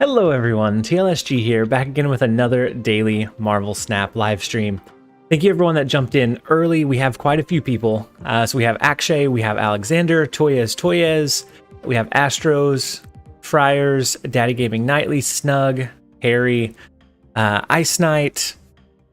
Hello everyone, TLSG here, back again with another daily Marvel Snap live stream. Thank you everyone that jumped in early. We have quite a few people. So we have Akshay, we have Alexander, Toyez, we have Astros, Friars, DaddyGamingNightly, Snug, Harry, Ice Knight,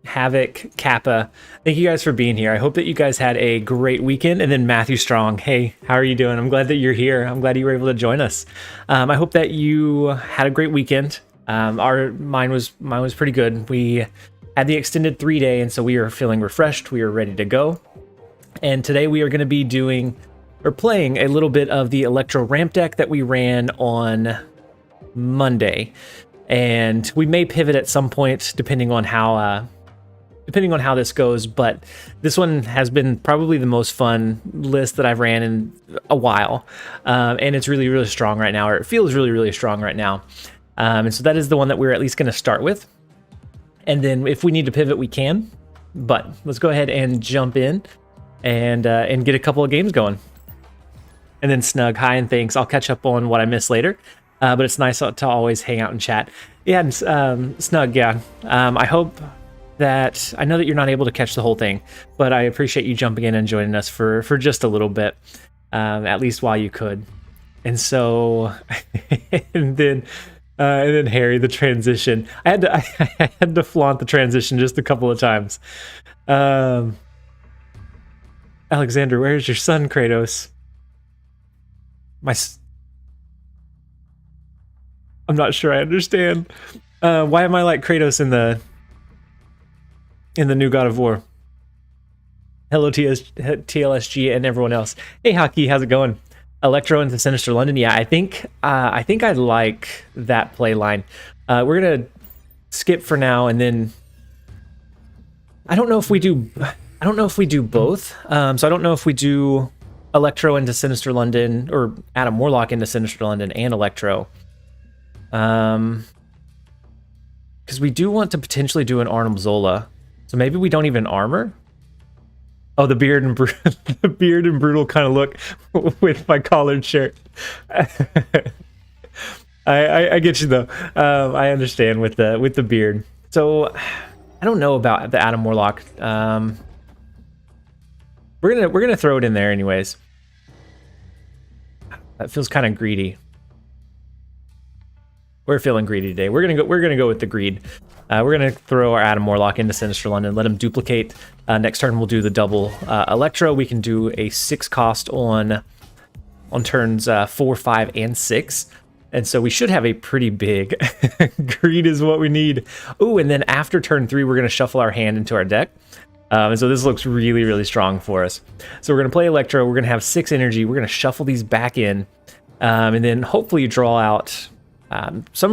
Havoc, Kappa. Thank you guys for being here. I hope that you guys had a great weekend. And then Matthew Strong, hey, how are you doing? I'm glad that you're here. I'm glad you were able to join us. I hope that you had a great weekend. Mine was pretty good. We had the extended 3-day, and so we are feeling refreshed. We are ready to go. And today we are going to be playing a little bit of the Electro ramp deck that we ran on Monday. And we may pivot at some point depending on how this goes, but this one has been probably the most fun list that I've ran in a while, and it's really, really strong right now, or it feels really, really strong right now. And so that is the one that we're at least going to start with, and then if we need to pivot, we can. But let's go ahead and jump in and get a couple of games going. And then Snug, hi and thanks. I'll catch up on what I missed later, but it's nice to always hang out and chat. Yeah, and Snug, yeah. I hope that I know that you're not able to catch the whole thing, but I appreciate you jumping in and joining us for just a little bit, at least while you could. And so, and then Harry, the transition. I had to flaunt the transition just a couple of times. Alexander, where's your son, Kratos? I'm not sure I understand. Why am I like Kratos in the new God of War? Hello TLSG and everyone else. Hey Hockey, how's it going? Electro into Sinister London. Yeah, I think I like that play line. We're gonna skip for now, and then I don't know if we do both. So I don't know if we do Electro into Sinister London or Adam Warlock into Sinister London and Electro. Because we do want to potentially do an Arnim Zola. So maybe we don't even armor. Oh, the beard and the beard and brutal kind of look with my collared shirt. I get you though. I understand with the beard. So I don't know about the Adam Warlock. We're gonna throw it in there anyways. That feels kind of greedy. We're feeling greedy today. We're gonna go with the greed. We're going to throw our Adam Warlock into Sinister London, let him duplicate. Next turn, we'll do the double Electro. We can do a 6 cost on turns 4, 5, and 6. And so we should have a pretty big greed is what we need. Oh, and then after turn 3, we're going to shuffle our hand into our deck. And so this looks really, really strong for us. So we're going to play Electro. We're going to have 6 energy. We're going to shuffle these back in. And then hopefully draw out some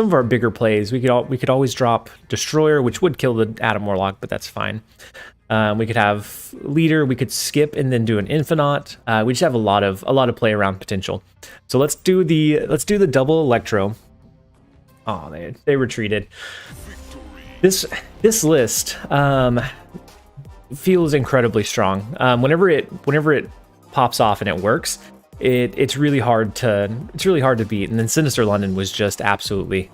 of our bigger plays. We could always drop Destroyer, which would kill the Adam Warlock, but that's fine. We could have Leader. We could skip and then do an Infinite. We just have a lot of play around potential. So let's do the double Electro. Oh, they retreated. This list feels incredibly strong. Whenever it pops off and it works, it's really hard to beat. And then Sinister London was just absolutely,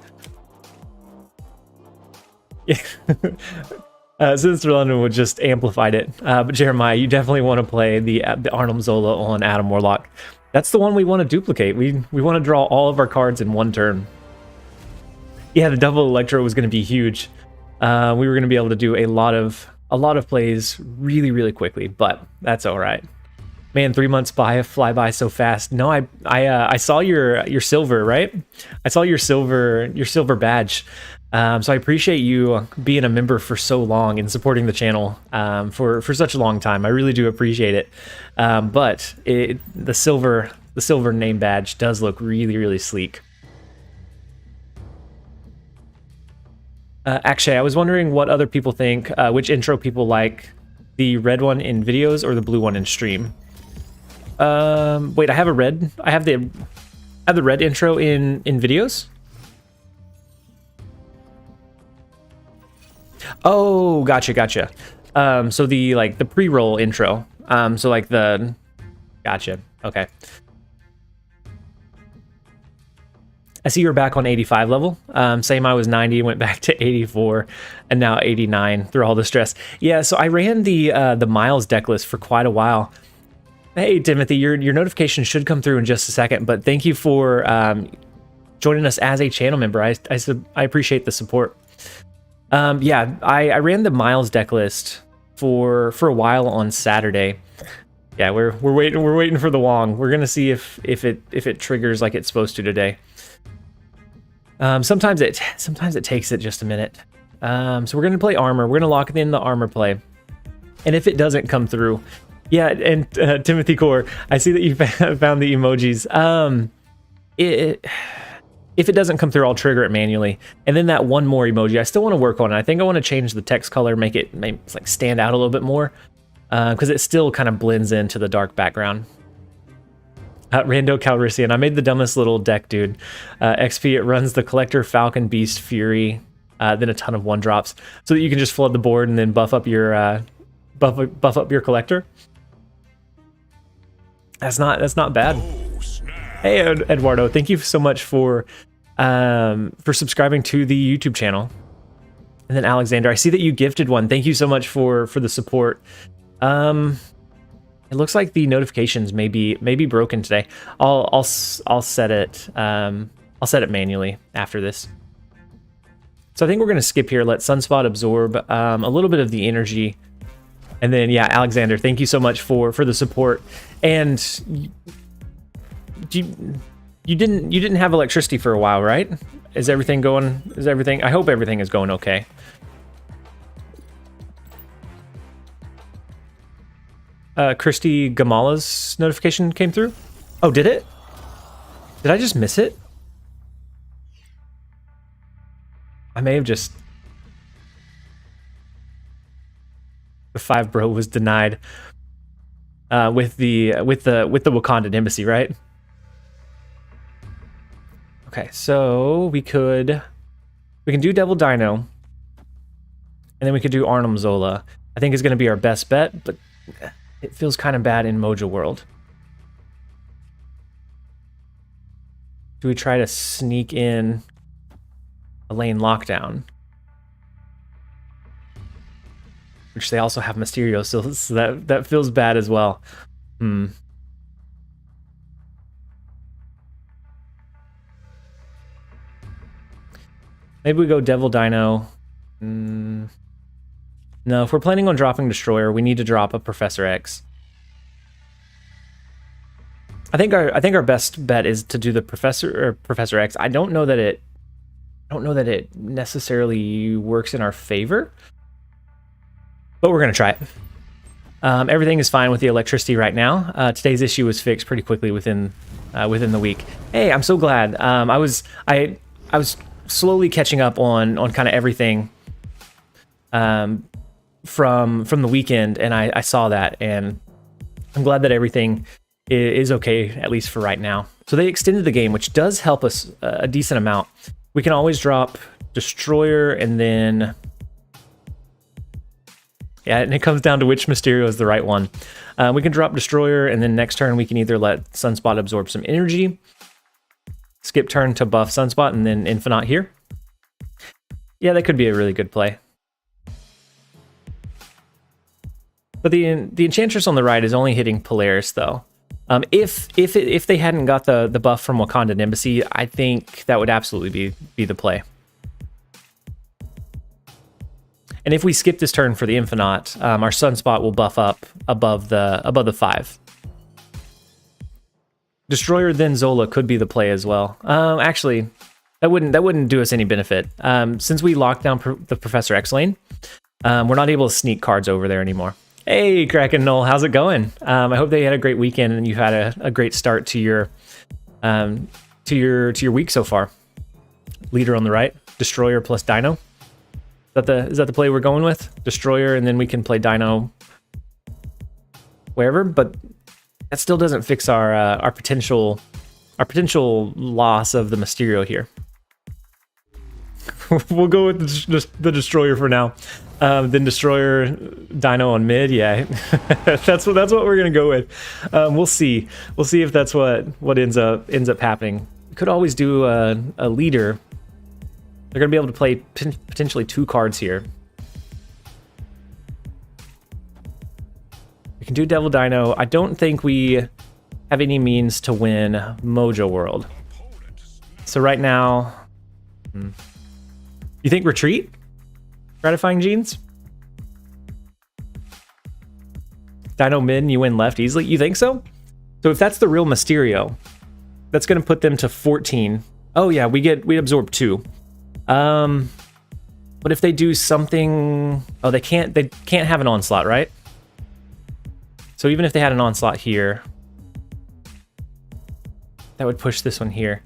yeah. Sinister London would just amplified it. But Jeremiah, you definitely want to play the Arnim Zola on Adam Warlock. That's the one we want to duplicate. We want to draw all of our cards in one turn. Yeah, the double Electro was going to be huge. We were going to be able to do a lot of plays really, really quickly, but that's all right. Man, 3 months fly by so fast. No, I saw your silver, right? I saw your silver badge. So I appreciate you being a member for so long and supporting the channel for such a long time. I really do appreciate it. But the silver name badge does look really, really sleek. Actually, I was wondering what other people think, which intro people like, the red one in videos or the blue one in stream. Wait, I have the red intro in videos. Oh, gotcha. So the pre-roll intro. So like gotcha. Okay. I see you're back on 85 level. Same, I was 90, went back to 84, and now 89 through all the stress. Yeah, so I ran the Miles deck list for quite a while. Hey, Timothy, your notification should come through in just a second, but thank you for joining us as a channel member. I appreciate the support. Yeah, I ran the Miles deck list for a while on Saturday. Yeah, we're waiting for the Wong. We're gonna see if it triggers like it's supposed to today. Sometimes it takes it just a minute. So we're gonna play armor. We're gonna lock in the armor play, and if it doesn't come through, yeah. And Timothy Core, I see that you found the emojis. If it doesn't come through, I'll trigger it manually. And then that one more emoji, I still want to work on it. I think I want to change the text color, make it like stand out a little bit more, because it still kind of blends into the dark background. Rando Calrissian, I made the dumbest little deck, dude. XP, it runs the Collector, Falcon, Beast, Fury, then a ton of 1-drops, so that you can just flood the board and then buff up your Collector. That's not bad. Hey, Eduardo, thank you so much for subscribing to the YouTube channel. And then Alexander, I see that you gifted one. Thank you so much for the support. It looks like the notifications may be broken today. I'll set it manually after this. So I think we're gonna skip here. Let Sunspot absorb a little bit of the energy, and then yeah, Alexander, thank you so much for the support. And you didn't have electricity for a while, right? Is everything? I hope everything is going okay. Christy Gamala's notification came through. Oh, did it? Did I just miss it? I may have just... The 5 bro was denied with the Wakandan embassy, right? Okay, so we can do Devil Dino, and then we could do Arnhem Zola. I think is going to be our best bet, but it feels kind of bad in Mojo World. Do we try to sneak in a lane lockdown? Which they also have Mysterio, so that feels bad as well. Maybe we go Devil Dino. No, if we're planning on dropping Destroyer, we need to drop a Professor X. I think our best bet is to do the Professor X. I don't know that it necessarily works in our favor, but we're gonna try it. Everything is fine with the electricity right now. Today's issue was fixed pretty quickly within the week. Hey, I'm so glad. I was slowly catching up on kind of everything from the weekend, and I saw that, and I'm glad that everything is okay, at least for right now. So they extended the game, which does help us a decent amount. We can always drop Destroyer, and then yeah, and it comes down to which Mysterio is the right one. We can drop Destroyer, and then next turn we can either let Sunspot absorb some energy, skip turn to buff Sunspot, and then Infinite here. Yeah, that could be a really good play. But the Enchantress on the right is only hitting Polaris though. If they hadn't got the buff from Wakandan Embassy, I think that would absolutely be the play. And if we skip this turn for the Infinite, our Sunspot will buff up above the 5. Destroyer then Zola could be the play as well. Actually, that wouldn't do us any benefit. Since we locked down the Professor X lane, we're not able to sneak cards over there anymore. Hey, Kraken Null, how's it going? I hope that you had a great weekend and you had a great start to your week so far. Leader on the right, Destroyer plus Dino. Is that the play we're going with? Destroyer, and then we can play Dino wherever, but that still doesn't fix our potential loss of the Mysterio here. We'll go with the Destroyer for now. Then Destroyer, Dino on mid. Yeah, that's what we're gonna go with. We'll see if that's what ends up happening. could always do a leader. They're going to be able to play potentially 2 cards here. We can do Devil Dino. I don't think we have any means to win Mojo World. So right now, you think retreat? Gratifying Genes? Dino mid, you win left easily? You think so? So if that's the real Mysterio, that's going to put them to 14. Oh yeah, we absorb 2. But if they do something, oh, they can't have an onslaught, right? So even if they had an onslaught here, that would push this one here.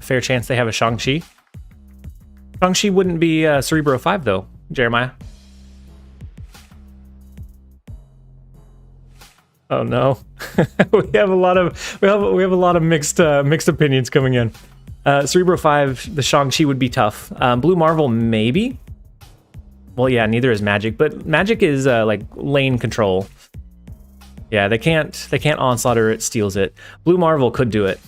Fair chance they have a Shang-Chi. Shang-Chi wouldn't be Cerebro 5 though, Jeremiah. Oh no, we have a lot of mixed opinions coming in. Cerebro 5, the Shang-Chi would be tough. Blue Marvel maybe. Well, yeah, neither is Magic, but Magic is like lane control. Yeah, they can't onslaught or it steals it. Blue Marvel could do it.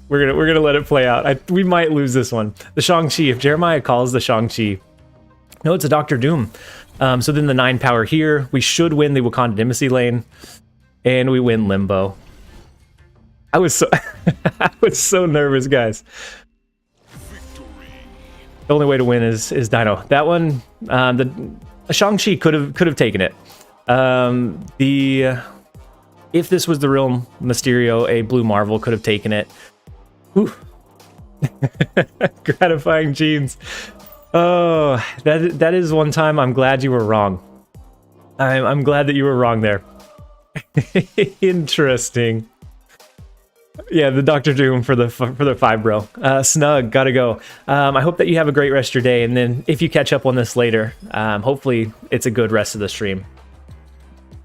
We're gonna let it play out. We might lose this one. The Shang-Chi, if Jeremiah calls the Shang-Chi, no, it's a Dr. Doom. So then the 9 power here, we should win the Wakanda Embassy lane, and we win Limbo. I was so nervous, guys. The only way to win is Dino. That one, the Shang-Chi could have taken it. If this was the real Mysterio, a Blue Marvel could have taken it. Ooh. Gratifying Genes. Oh, that is one time I'm glad you were wrong. I'm glad that you were wrong there. Interesting. Yeah, the Dr. Doom for the 5 bro. Snug, gotta go. I hope that you have a great rest of your day, and then if you catch up on this later, hopefully it's a good rest of the stream.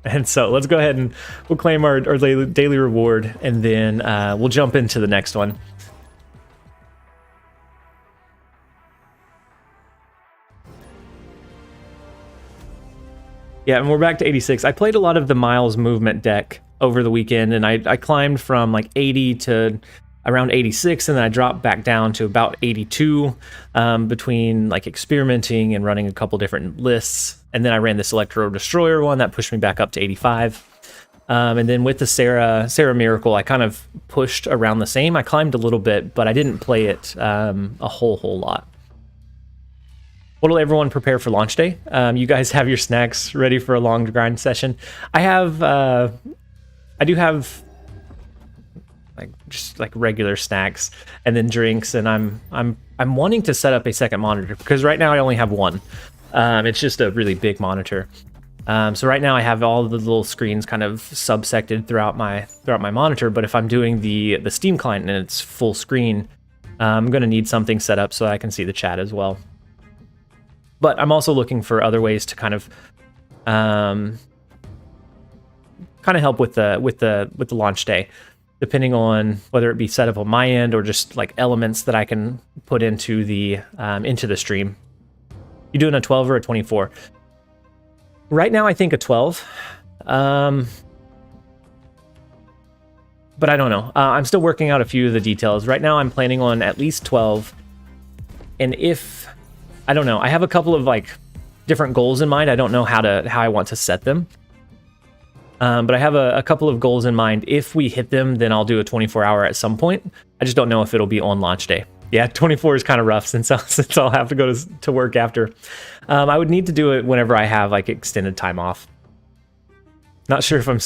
And so let's go ahead and we'll claim our daily reward, and then we'll jump into the next one. Yeah, and we're back to 86. I played a lot of the Miles movement deck over the weekend, and I climbed from like 80 to around 86, and then I dropped back down to about 82 between like experimenting and running a couple different lists. And then I ran this Electro Destroyer one that pushed me back up to 85. And then with the Sera Miracle, I kind of pushed around the same. I climbed a little bit, but I didn't play it a whole lot. What'll everyone prepare for launch day? You guys have your snacks ready for a long grind session? I do have like just like regular snacks and then drinks, and I'm wanting to set up a second monitor because right now I only have one. It's just a really big monitor. So right now I have all the little screens kind of subsected throughout my monitor, but if I'm doing the Steam client and it's full screen, I'm going to need something set up so I can see the chat as well. But I'm also looking for other ways to kind of help with the launch day, depending on whether it be set up on my end or just like elements that I can put into the stream. You doing a 12 or a 24? Right now I think a 12. But I don't know. I'm still working out a few of the details. Right now I'm planning on at least 12. And I don't know. I have a couple of like different goals in mind. I don't know how I want to set them. But I have a couple of goals in mind. If we hit them, then I'll do a 24-hour at some point. I just don't know if it'll be on launch day. Yeah, 24 is kind of rough since I'll have to go to work after. I would need to do it whenever I have like extended time off. Not sure if I'm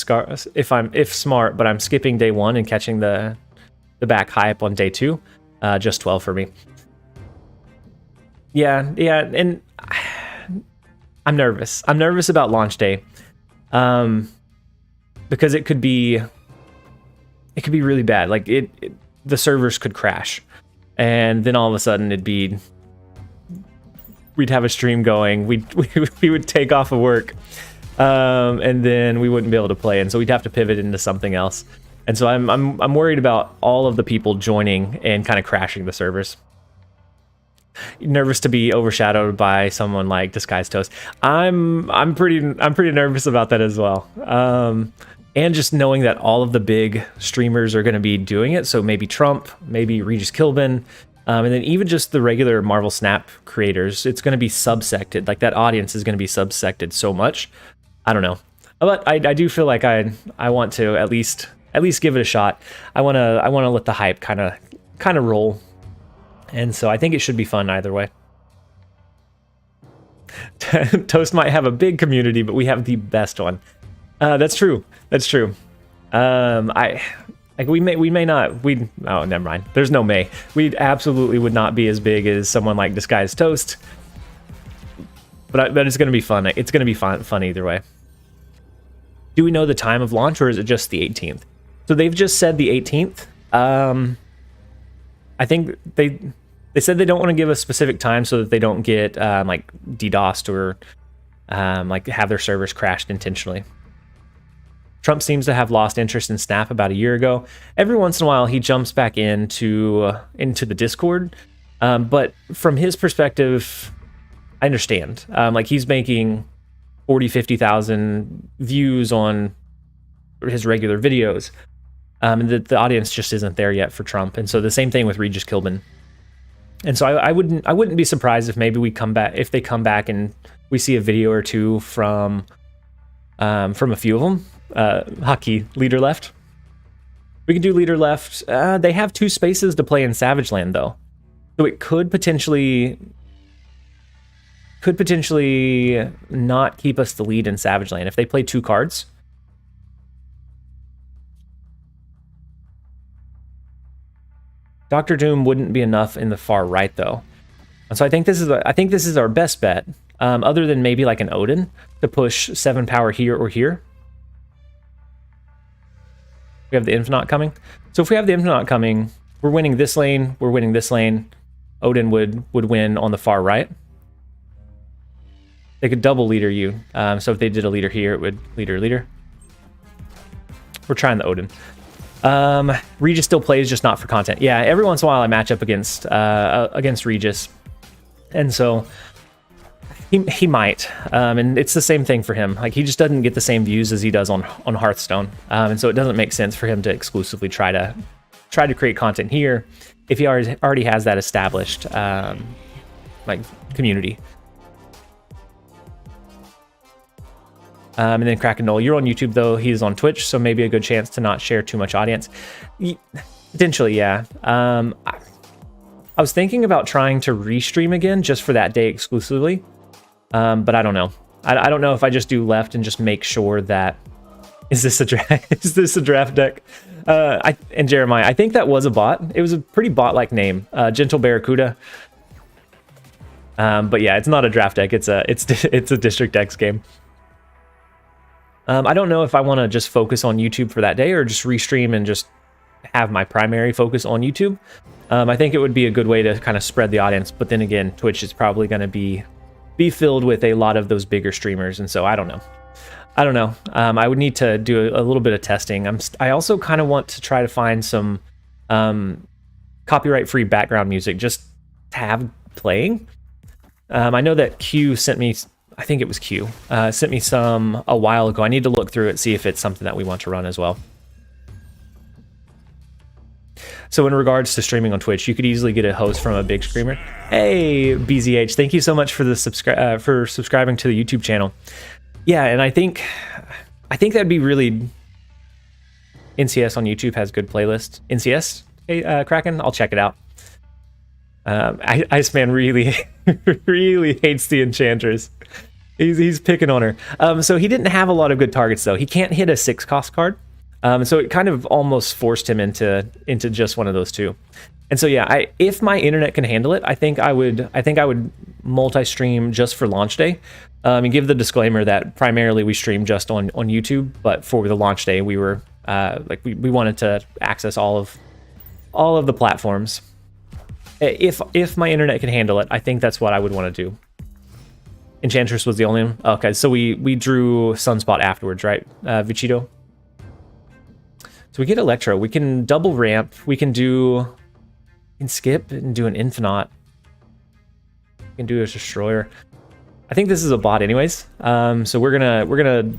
smart, but I'm skipping day 1 and catching the back hype on day 2. Just 12 for me. Yeah, and I'm nervous. I'm nervous about launch day, because it could be really bad. Like the servers could crash, and then all of a sudden we'd have a stream going. We would take off of work, and then we wouldn't be able to play, and so we'd have to pivot into something else. And so I'm worried about all of the people joining and kind of crashing the servers. nervous to be overshadowed by someone like Disguised Toast. I'm pretty nervous about that as well. And just knowing that all of the big streamers are going to be doing it, so maybe Trump, maybe Regis Kilbin, and then even just the regular Marvel Snap creators, it's going to be subsected. Like that audience is going to be subsected so much. I don't know, but I do feel like I want to at least give it a shot. I want to let the hype kind of roll, and so I think it should be fun either way. Toast might have a big community, but we have the best one. That's true. That's true. We may not. Oh, never mind. There's no may. We absolutely would not be as big as someone like Disguised Toast. But it's going to be fun. It's going to be fun either way. Do we know the time of launch, or is it just the 18th? So they've just said the 18th. I think they said they don't want to give a specific time so that they don't get like DDoSed or like have their servers crashed intentionally. Trump seems to have lost interest in Snap about a year ago. Every once in a while, he jumps back into the Discord. But from his perspective, I understand. Like he's making 40, 50,000 views on his regular videos. And the audience just isn't there yet for Trump. And so the same thing with Regis Kilbin. And so I wouldn't be surprised if maybe if they come back and we see a video or two from a few of them. Hockey leader left. We can do leader left. They have 2 spaces to play in Savage Land though, so it could potentially not keep us the lead in Savage Land if they play 2 cards. Dr. Doom wouldn't be enough in the far right though, and so I think this is our best bet, other than maybe like an Odin to push 7 power here or here. We have the Infinite coming. So if we have the Infinite coming, we're winning this lane, we're winning this lane. Odin would win on the far right. They could double leader you. So if they did a leader here, it would leader. We're trying the Odin. Regis still plays, just not for content. Yeah, every once in a while I match up against Regis. And so he might, and it's the same thing for him. Like he just doesn't get the same views as he does on Hearthstone, and so it doesn't make sense for him to exclusively try to create content here if he already has that established like community. And then Kraken Noel, you're on YouTube though. He's on Twitch, so maybe a good chance to not share too much audience. Potentially, yeah. I was thinking about trying to restream again just for that day exclusively. But I don't know. I don't know if I just do left and just make sure that is this a draft deck? And Jeremiah, I think that was a bot. It was a pretty bot-like name, Gentle Barracuda. But yeah, it's not a draft deck. It's a District X game. I don't know if I want to just focus on YouTube for that day or just restream and just have my primary focus on YouTube. I think it would be a good way to kind of spread the audience. But then again, Twitch is probably going to be filled with a lot of those bigger streamers, and so I don't know. I would need to do a little bit of testing. I also kind of want to try to find some copyright-free background music just to have playing. I know that Q sent me, I think it was Q, sent me some a while ago. I need to look through it, see if it's something that we want to run as well. So in regards to streaming on Twitch, you could easily get a host from a big streamer. Hey, BZH, thank you so much for the subscribing to the YouTube channel. Yeah, and I think that'd be really... NCS on YouTube has good playlists. NCS, hey, Kraken, I'll check it out. Iceman really, really hates the Enchantress. He's picking on her. So he didn't have a lot of good targets though. He can't hit a 6-cost card. So it kind of almost forced him into just one of those two. And so yeah, if my internet can handle it, I think I would multi-stream just for launch day. And give the disclaimer that primarily we stream just on YouTube, but for the launch day we were we wanted to access all of the platforms. If my internet can handle it, I think that's what I would want to do. Enchantress was the only one. Okay, so we drew Sunspot afterwards, right, Vichito? So we get Electro. We can double ramp. We can skip and do an Infinite. can do a destroyer. I think this is a bot anyways. So we're gonna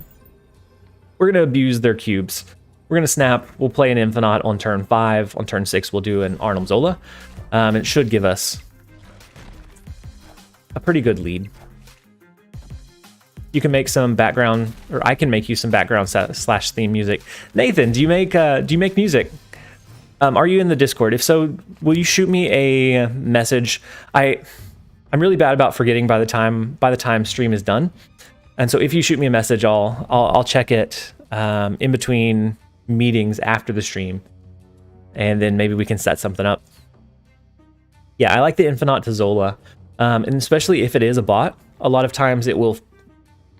abuse their cubes. We're gonna snap. We'll play an Infinite on turn 5. On turn 6, we'll do an Arnhem Zola. It should give us a pretty good lead. You can make some background, or I can make you some background slash theme music. Nathan, do you make music? Are you in the Discord? If so, will you shoot me a message? I'm really bad about forgetting by the time stream is done, and so if you shoot me a message, I'll check it in between meetings after the stream, and then maybe we can set something up. Yeah, I like the Infinite to Zola, and especially if it is a bot. A lot of times it will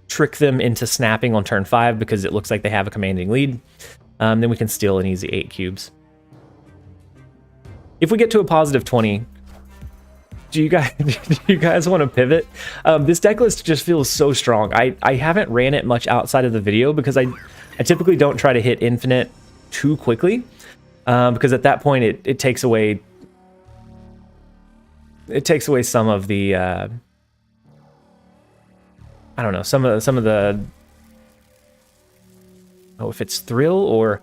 trick them into snapping on turn 5 because it looks like they have a commanding lead. Then we can steal an easy 8 cubes. If we get to a positive 20, do you guys want to pivot? This deck list just feels so strong. I haven't ran it much outside of the video because I typically don't try to hit infinite too quickly, because at that point it takes away some of the I don't know, some of the, if it's thrill or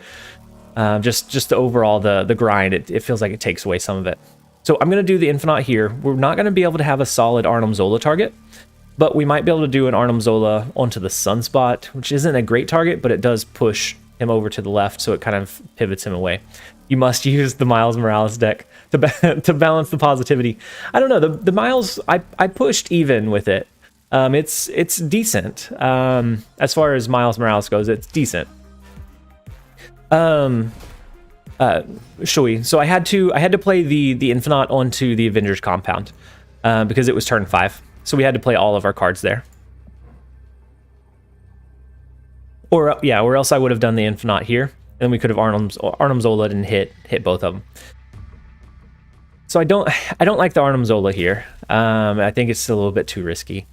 just the overall the grind. It feels like it takes away some of it. So I'm going to do the Infinite here. We're not going to be able to have a solid Arnhem Zola target, but we might be able to do an Arnhem Zola onto the Sunspot, which isn't a great target, but it does push him over to the left, so it kind of pivots him away. You must use the Miles Morales deck to balance the positivity. I don't know, the Miles, I pushed even with it. It's decent. As far as Miles Morales goes, it's decent. Shui. So I had to play the Infinite onto the Avengers compound because it was turn 5. So we had to play all of our cards there. Or else I would have done the Infinite here, and we could have Arnhem Zola and hit both of them. So I don't like the Arnhem Zola here. I think it's still a little bit too risky.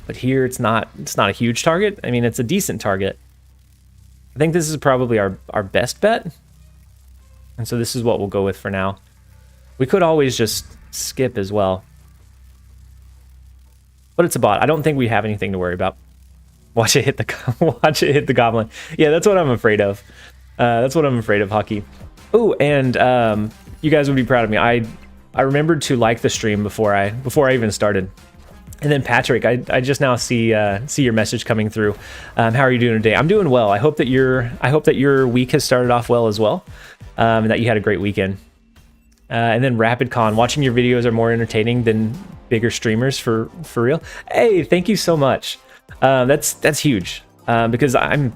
But here it's not a huge target. I mean, it's a decent target. I think this is probably our best bet. And so this is what we'll go with for now. We could always just skip as well. But it's a bot. I don't think we have anything to worry about. Watch it hit the goblin. Yeah, that's what I'm afraid of. That's what I'm afraid of, Hockey. Oh, and you guys would be proud of me. I remembered to like the stream before I even started. And then Patrick, I just now see your message coming through. How are you doing today? I'm doing well. I hope that your week has started off well as well, and that you had a great weekend. And then RapidCon, watching your videos are more entertaining than bigger streamers for real. Hey, thank you so much. That's huge, because I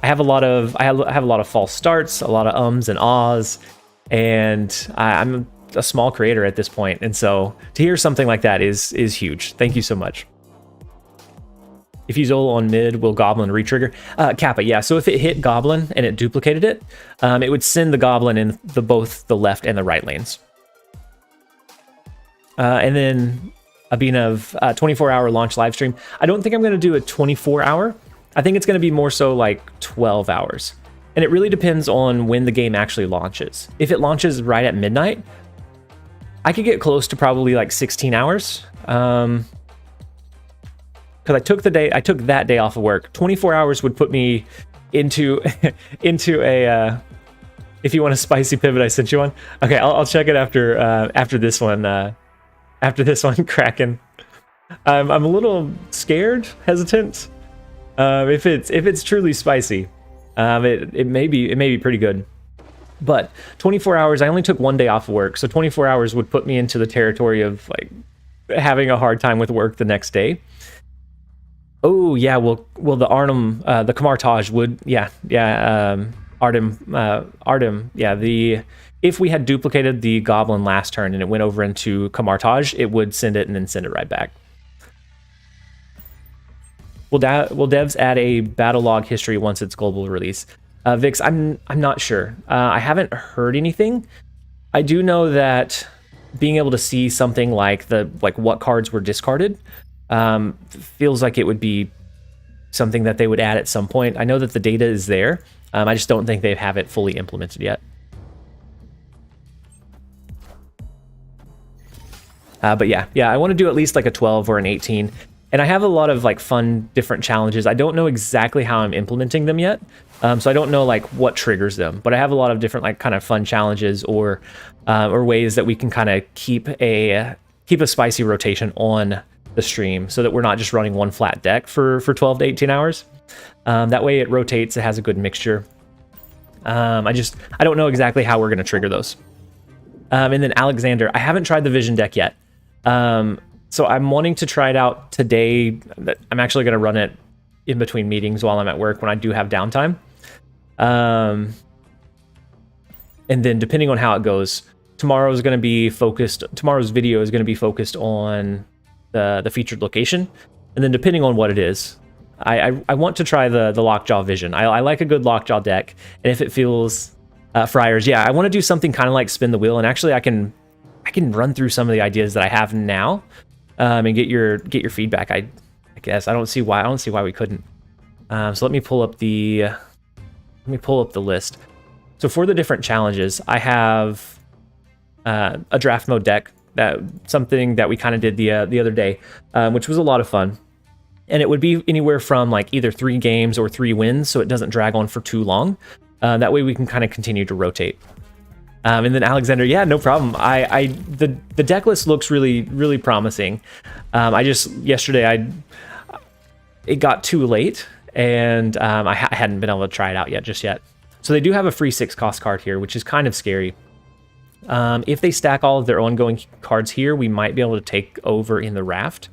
have a lot of false starts, a lot of ums and ahs, and I'm a small creator at this point, and so to hear something like that is huge. Thank you so much. If you Zola on mid, will Goblin retrigger? Kappa, yeah. So if it hit Goblin and it duplicated it, it would send the Goblin in both the left and the right lanes. And then Abhinav, 24-hour launch live stream. I don't think I'm going to do a 24-hour. I think it's going to be more so like 12 hours. And it really depends on when the game actually launches. If it launches right at midnight, I could get close to probably like 16 hours. Because I took that day off of work. 24 hours would put me into a if you want a spicy pivot, I sent you one. Okay, I'll check it after this one. After this one, Kraken. I'm a little scared, hesitant. If it's truly spicy, it may be pretty good. But 24 hours, I only took one day off of work, so 24 hours would put me into the territory of like having a hard time with work the next day. Oh yeah, well the Arnhem, the Kamartaj would, Artem, yeah, if we had duplicated the Goblin last turn and it went over into Kamartaj, it would send it and then send it right back. Will devs add a battle log history once it's global release? Vix, I'm not sure. I haven't heard anything. I do know that being able to see something like what cards were discarded feels like it would be something that they would add at some point. I know that the data is there. I just don't think they have it fully implemented yet. But yeah, I want to do at least like a 12 or an 18. And I have a lot of like fun different challenges. I don't know exactly how I'm implementing them yet. So I don't know like what triggers them, but I have a lot of different like kind of fun challenges or ways that we can kind of keep a spicy rotation on the stream so that we're not just running one flat deck for 12 to 18 hours. That way it rotates, it has a good mixture. I don't know exactly how we're going to trigger those. And then Alexander, I haven't tried the Vision deck yet. So I'm wanting to try it out today. I'm actually going to run it in between meetings while I'm at work when I do have downtime. And then depending on how it goes, tomorrow is going to be focused. Tomorrow's video is going to be focused on the featured location. And then depending on what it is, I want to try the Lockjaw Vision. I like a good Lockjaw deck. And if it feels Friars, yeah, I want to do something kind of like Spin the Wheel. And actually I can run through some of the ideas that I have now and get your feedback. I guess I don't see why we couldn't. So let me pull up the list. So for the different challenges, I have a draft mode deck, something that we kind of did the other day, which was a lot of fun. And it would be anywhere from like either 3 games or 3 wins, so it doesn't drag on for too long. That way we can kind of continue to rotate. And then Alexander, yeah, no problem. The deck list looks really, really promising. Yesterday it got too late, and I hadn't been able to try it out just yet. So they do have a free 6 cost card here, which is kind of scary. If they stack all of their ongoing cards here, we might be able to take over in the raft.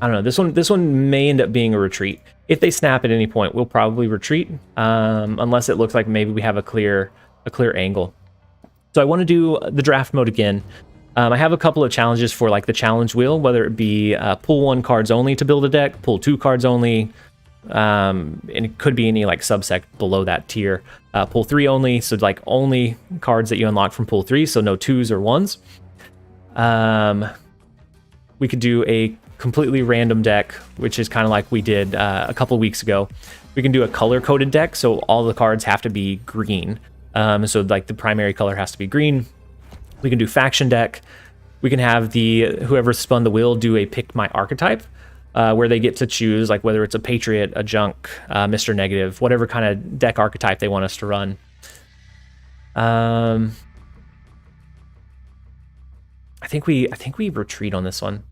I don't know. This one may end up being a retreat. If they snap at any point, we'll probably retreat, unless it looks like maybe we have a clear angle. So I want to do the draft mode again. I have a couple of challenges for like the challenge wheel, whether it be pull 1 cards only to build a deck, pull 2 cards only, and it could be any like subsect below that tier. Pull 3 only, so like only cards that you unlock from pull 3, so no 2s or 1s. We could do a completely random deck, which is kind of like we did a couple weeks ago. We can do a color-coded deck, so all the cards have to be green. So like the primary color has to be green. We can do faction deck. We can have whoever spun the wheel do a pick my archetype, where they get to choose like whether it's a Patriot, a Junk, Mr. Negative, whatever kind of deck archetype they want us to run. I think we retreat on this one.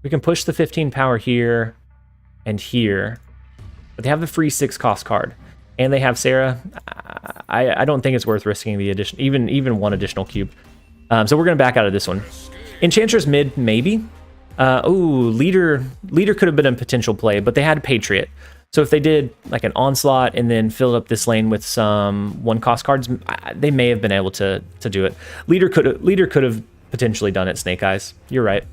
We can push the 15 power here and here, but they have the free 6 cost card, and they have Sera. I don't think it's worth risking the addition, even 1 additional cube. So we're gonna back out of this one. Enchantress mid, maybe. Leader could have been a potential play, but they had Patriot. So if they did like an onslaught and then filled up this lane with some 1 cost cards, they may have been able to do it. Leader could have potentially done it. Snake Eyes. You're right.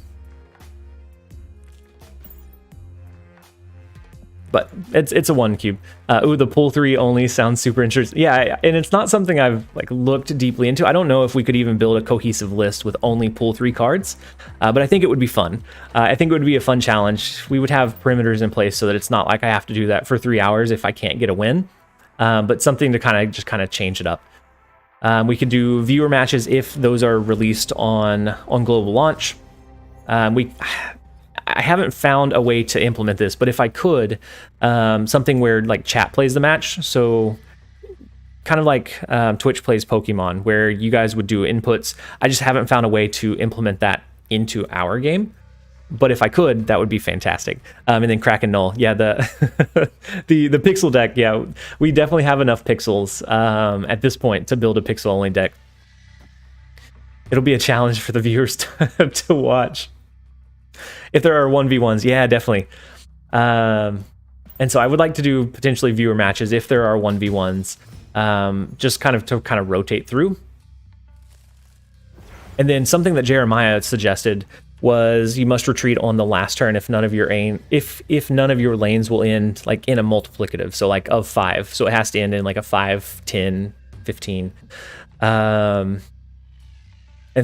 But it's a 1 cube. The pull 3 only sounds super interesting. Yeah, and it's not something I've like looked deeply into. I don't know if we could even build a cohesive list with only pull 3 cards, but I think it would be fun. I think it would be a fun challenge. We would have perimeters in place so that it's not like I have to do that for 3 hours if I can't get a win, but something to kind of change it up. We could do viewer matches if those are released on global launch. I haven't found a way to implement this, but if I could, something where like chat plays the match, so kind of like Twitch plays Pokemon, where you guys would do inputs. I just haven't found a way to implement that into our game, but if I could, that would be fantastic. And then Kraken Null, yeah, the the pixel deck, yeah, we definitely have enough pixels at this point to build a pixel only deck. It'll be a challenge for the viewers to watch. If there are 1v1s, yeah, definitely. And so I would like to do potentially viewer matches if there are 1v1s, just to rotate through. And then something that Jeremiah suggested was you must retreat on the last turn if none of your if none of your lanes will end like in a multiplicative, so like of 5. So it has to end in like a 5, 10, 15. And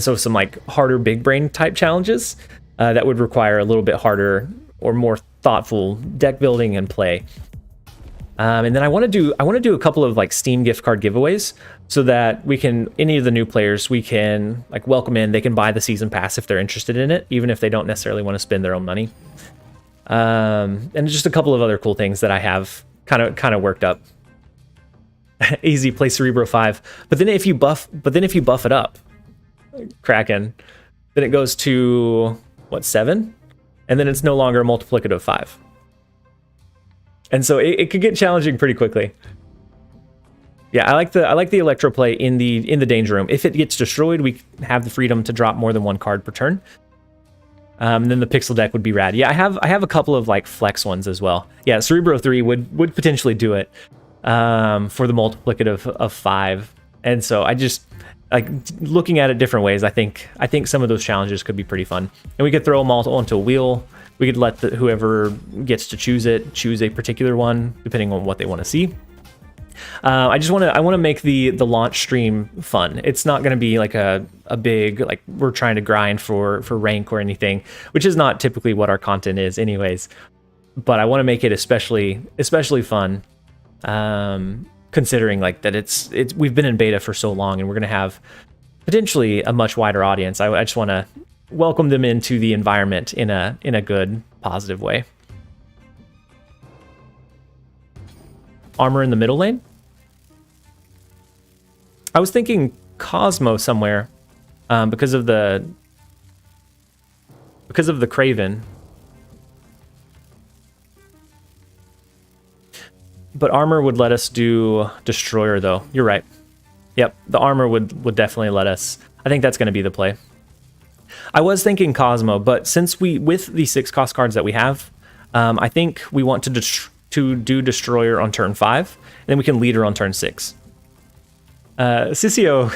so some like harder big brain type challenges. That would require a little bit harder or more thoughtful deck building and play. And then I want to do a couple of like Steam gift card giveaways so that we can, any of the new players, we can like welcome in. They can buy the season pass if they're interested in it, even if they don't necessarily want to spend their own money. And just a couple of other cool things that I have kind of worked up. Easy, play Ribeiro 5. But then if you buff it up, Kraken, then it goes to what, 7? And then it's no longer a multiplicative 5. And so it could get challenging pretty quickly. Yeah, I like the Electro play in the danger room. If it gets destroyed, we have the freedom to drop more than one card per turn. And then the pixel deck would be rad. Yeah, I have a couple of like flex ones as well. Yeah, Ribeiro 3 would potentially do it for the multiplicative of 5. And so I just like looking at it different ways. I think some of those challenges could be pretty fun. And we could throw them all onto a wheel. We could let whoever gets to choose a particular one depending on what they want to see. I want to make the launch stream fun. It's not going to be like a big like we're trying to grind for rank or anything, which is not typically what our content is anyways. But I want to make it especially fun, considering like that it's we've been in beta for so long and we're going to have potentially a much wider audience. I just want to welcome them into the environment in a good, positive way. Armor in the middle lane. I was thinking Cosmo somewhere because of the Craven. But armor would let us do Destroyer though. You're right. Yep, the armor would definitely let us. I think that's going to be the play. I was thinking Cosmo, but since with the 6 cost cards that we have, I think we want to do Destroyer on turn 5, and then we can leader on turn 6. Sisio,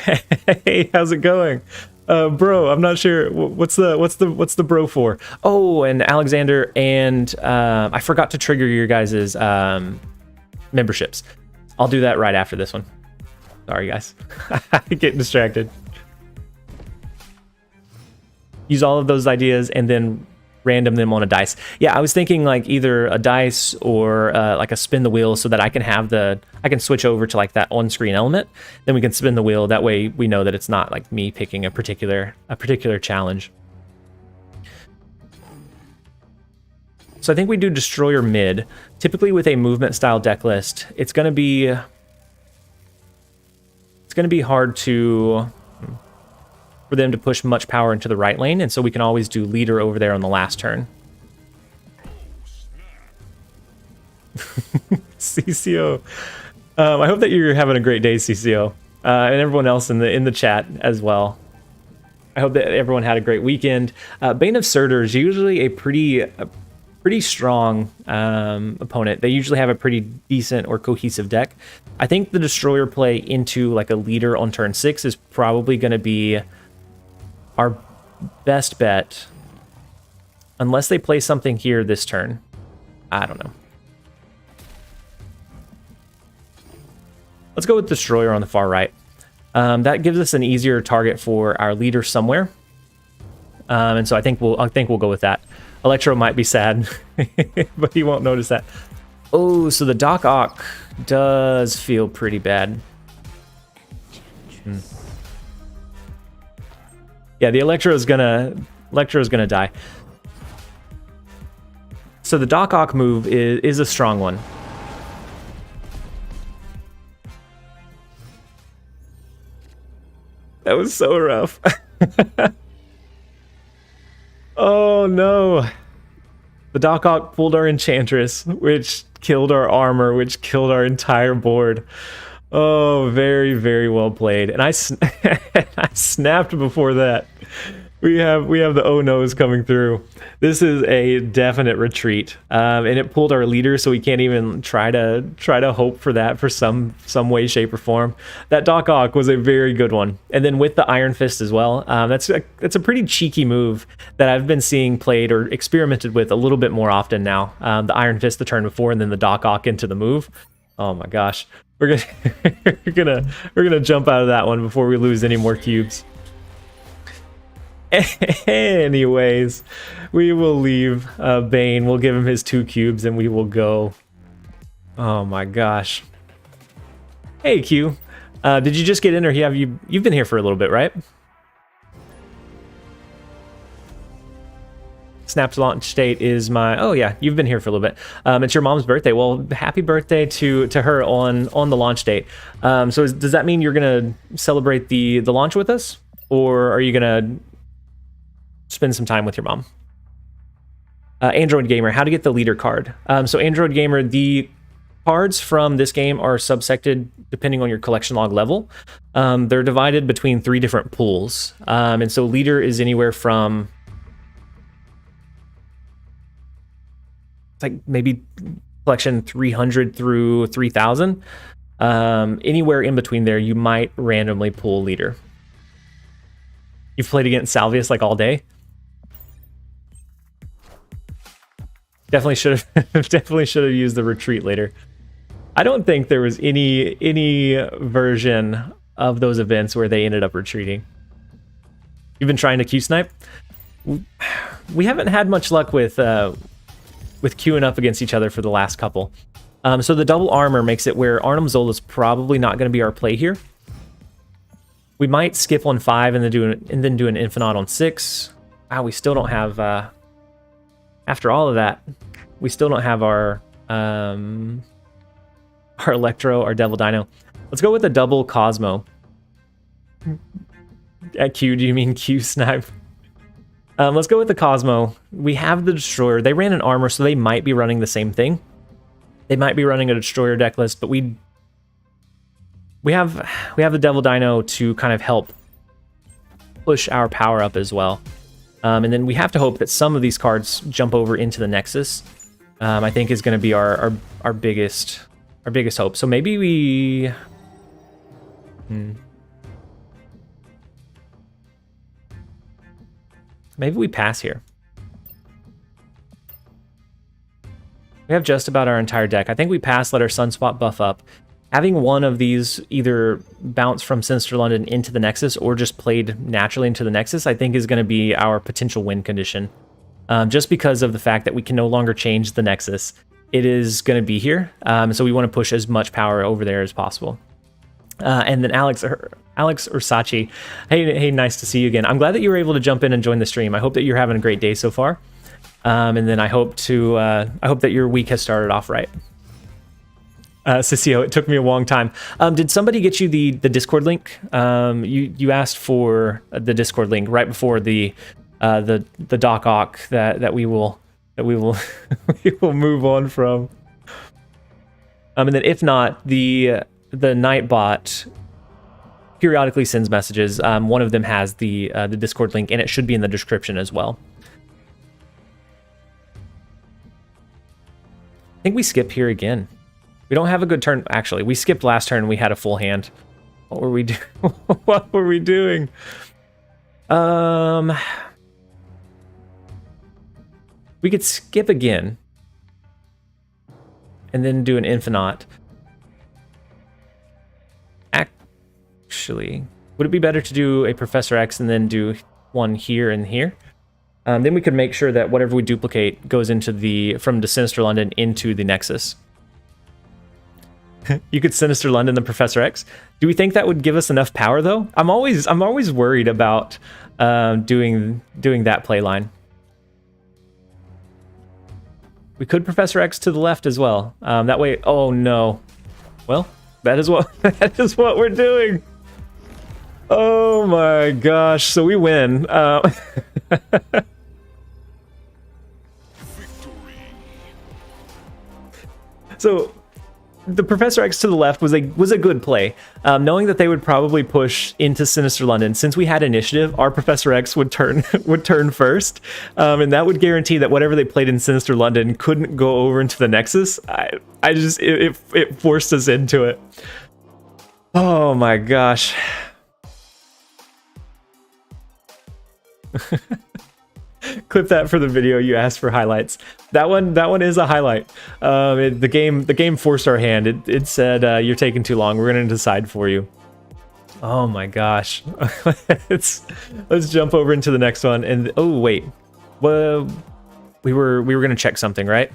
hey, how's it going? Bro, I'm not sure what's the bro for. Oh, and Alexander, and I forgot to trigger your guys's memberships. I'll do that right after this one. Sorry guys, getting distracted. Use all of those ideas and then random them on a dice. Yeah, I was thinking like either a dice or like a spin the wheel so that I can switch over to like that on-screen element. Then we can spin the wheel. That way we know that it's not like me picking a particular challenge. So I think we do Destroyer mid. Typically with a movement style deck list, it's going to be hard for them to push much power into the right lane, and so we can always do leader over there on the last turn. CCO. I hope that you're having a great day, CCO, and everyone else in the chat as well. I hope that everyone had a great weekend. Bane of Surtur is usually a pretty strong opponent. They usually have a pretty decent or cohesive deck. I think the Destroyer play into like a leader on turn 6 is probably going to be our best bet, unless they play something here this turn. I don't know. Let's go with Destroyer on the far right. That gives us an easier target for our leader somewhere, and so I think we'll go with that. Electro might be sad, but he won't notice that. Oh, so the Doc Ock does feel pretty bad. Yeah, the Electro is gonna die. So the Doc Ock move is a strong one. That was so rough. Oh no. The Doc Ock pulled our Enchantress, which killed our armor, which killed our entire board. Oh, very, very well played. And I snapped before that. We have the oh no's coming through. This is a definite retreat, and it pulled our leader, so we can't even try to hope for that for some way, shape, or form. That Doc Ock was a very good one, and then with the Iron Fist as well. That's a pretty cheeky move that I've been seeing played or experimented with a little bit more often now. The Iron Fist the turn before, and then the Doc Ock into the move. Oh my gosh, we're gonna jump out of that one before we lose any more cubes. Anyways, we will leave Bane. We'll give him his 2 cubes and we will go. Oh my gosh. Hey Q, did you just get in, or you've been here for a little bit, right? Snap's launch date is oh yeah, you've been here for a little bit. It's your mom's birthday. Well, happy birthday to her on the launch date. So does that mean you're gonna celebrate the launch with us, or are you gonna spend some time with your mom? Android Gamer, how to get the leader card. So Android Gamer, the cards from this game are subsected depending on your collection log level. They're divided between 3 different pools. And so leader is anywhere from like maybe collection 300 through 3000. Anywhere in between there, you might randomly pull leader. You've played against Salvius like all day? Definitely should have used the retreat later. I don't think there was any version of those events where they ended up retreating. You've been trying to Q snipe? We haven't had much luck with queuing up against each other for the last couple. So the double armor makes it where Arnim Zola's probably not going to be our play here. We might skip on 5 and then do an Infinite on 6. Wow, we still don't have. After all of that, we still don't have our Electro, our Devil Dino. Let's go with the double Cosmo. At Q, do you mean Q snipe? Let's go with the Cosmo. We have the Destroyer. They ran an armor, so they might be running the same thing. They might be running a Destroyer deck list, but we have the Devil Dino to kind of help push our power up as well. And then we have to hope that some of these cards jump over into the Nexus. I think is going to be our biggest hope. So maybe we. Maybe we pass here. We have just about our entire deck. I think we pass, let our Sunspot buff up. Having one of these either bounce from Sinister London into the Nexus or just played naturally into the Nexus, I think is going to be our potential win condition. Just because of the fact that we can no longer change the Nexus. It is going to be here, so we want to push as much power over there as possible. And then Alex Ursachi, hey, nice to see you again. I'm glad that you were able to jump in and join the stream. I hope that you're having a great day so far. And then I hope that your week has started off right. Cicio, it took me a long time. Did somebody get you the Discord link? You asked for the Discord link right before the Doc Ock that we will we will move on from. And then if not, the Nightbot periodically sends messages. One of them has the Discord link, and it should be in the description as well. I think we skip here again. We don't have a good turn. Actually, we skipped last turn. We had a full hand. What were we doing? What were we doing? We could skip again. And then do an Infinite. Actually, would it be better to do a Professor X and then do one here and here? Then we could make sure that whatever we duplicate goes into from the Sinister London into the Nexus. You could Sinister London the Professor X. Do we think that would give us enough power though? I'm always worried about doing that play line. We could Professor X to the left as well. That way. Oh no. Well, that is what we're doing. Oh my gosh! So we win. So the Professor X to the left was a good play. Knowing that they would probably push into Sinister London, since we had initiative, our Professor X would turn first, and that would guarantee that whatever they played in Sinister London couldn't go over into the Nexus. It forced us into it. Oh my gosh. Clip that for the video. You asked for highlights. That one is a highlight. The game forced our hand. It said you're taking too long. We're gonna decide for you. Oh my gosh. let's jump over into the next one. And oh wait, well, we were gonna check something, right?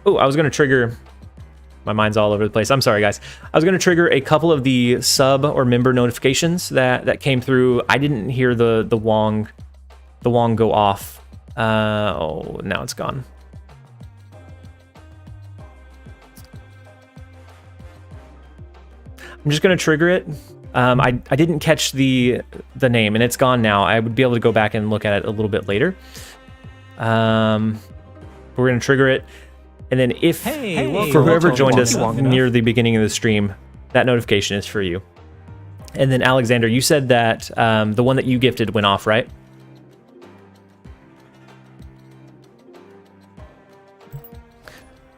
Oh, I was going to trigger... My mind's all over the place. I'm sorry, guys. I was going to trigger a couple of the sub or member notifications that came through. I didn't hear the Wong go off. Oh, now it's gone. I'm just going to trigger it. I didn't catch the name, and it's gone now. I would be able to go back and look at it a little bit later. We're going to trigger it. And then if, for whoever joined us near the beginning of the stream, that notification is for you. And then Alexander, you said that the one that you gifted went off, right?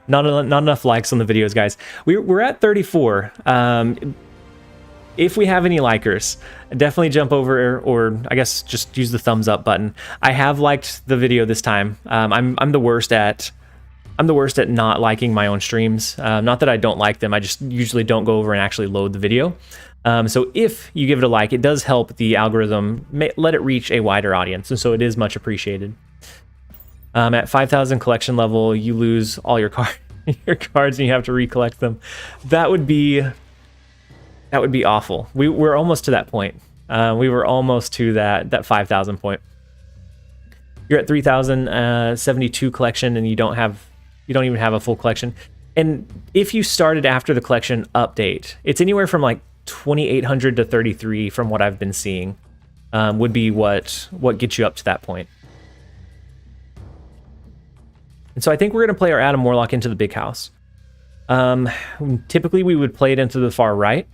Not enough likes on the videos, guys. We're at 34. If we have any likers, definitely jump over, or I guess just use the thumbs up button. I have liked the video this time. I'm the worst at not liking my own streams. Not that I don't like them, I just usually don't go over and actually load the video. So if you give it a like, it does help the algorithm let it reach a wider audience, and so it is much appreciated. At 5,000 collection level, you lose all your cards and you have to recollect them. That would be awful. We're almost to that point. We were almost to that 5,000 point. You're at 3,072 collection, and you don't even have a full collection. And if you started after the collection update, it's anywhere from like 2,800 to 33 from what I've been seeing, would be what gets you up to that point. And so I think we're going to play our Adam Warlock into the big house. Typically we would play it into the far right,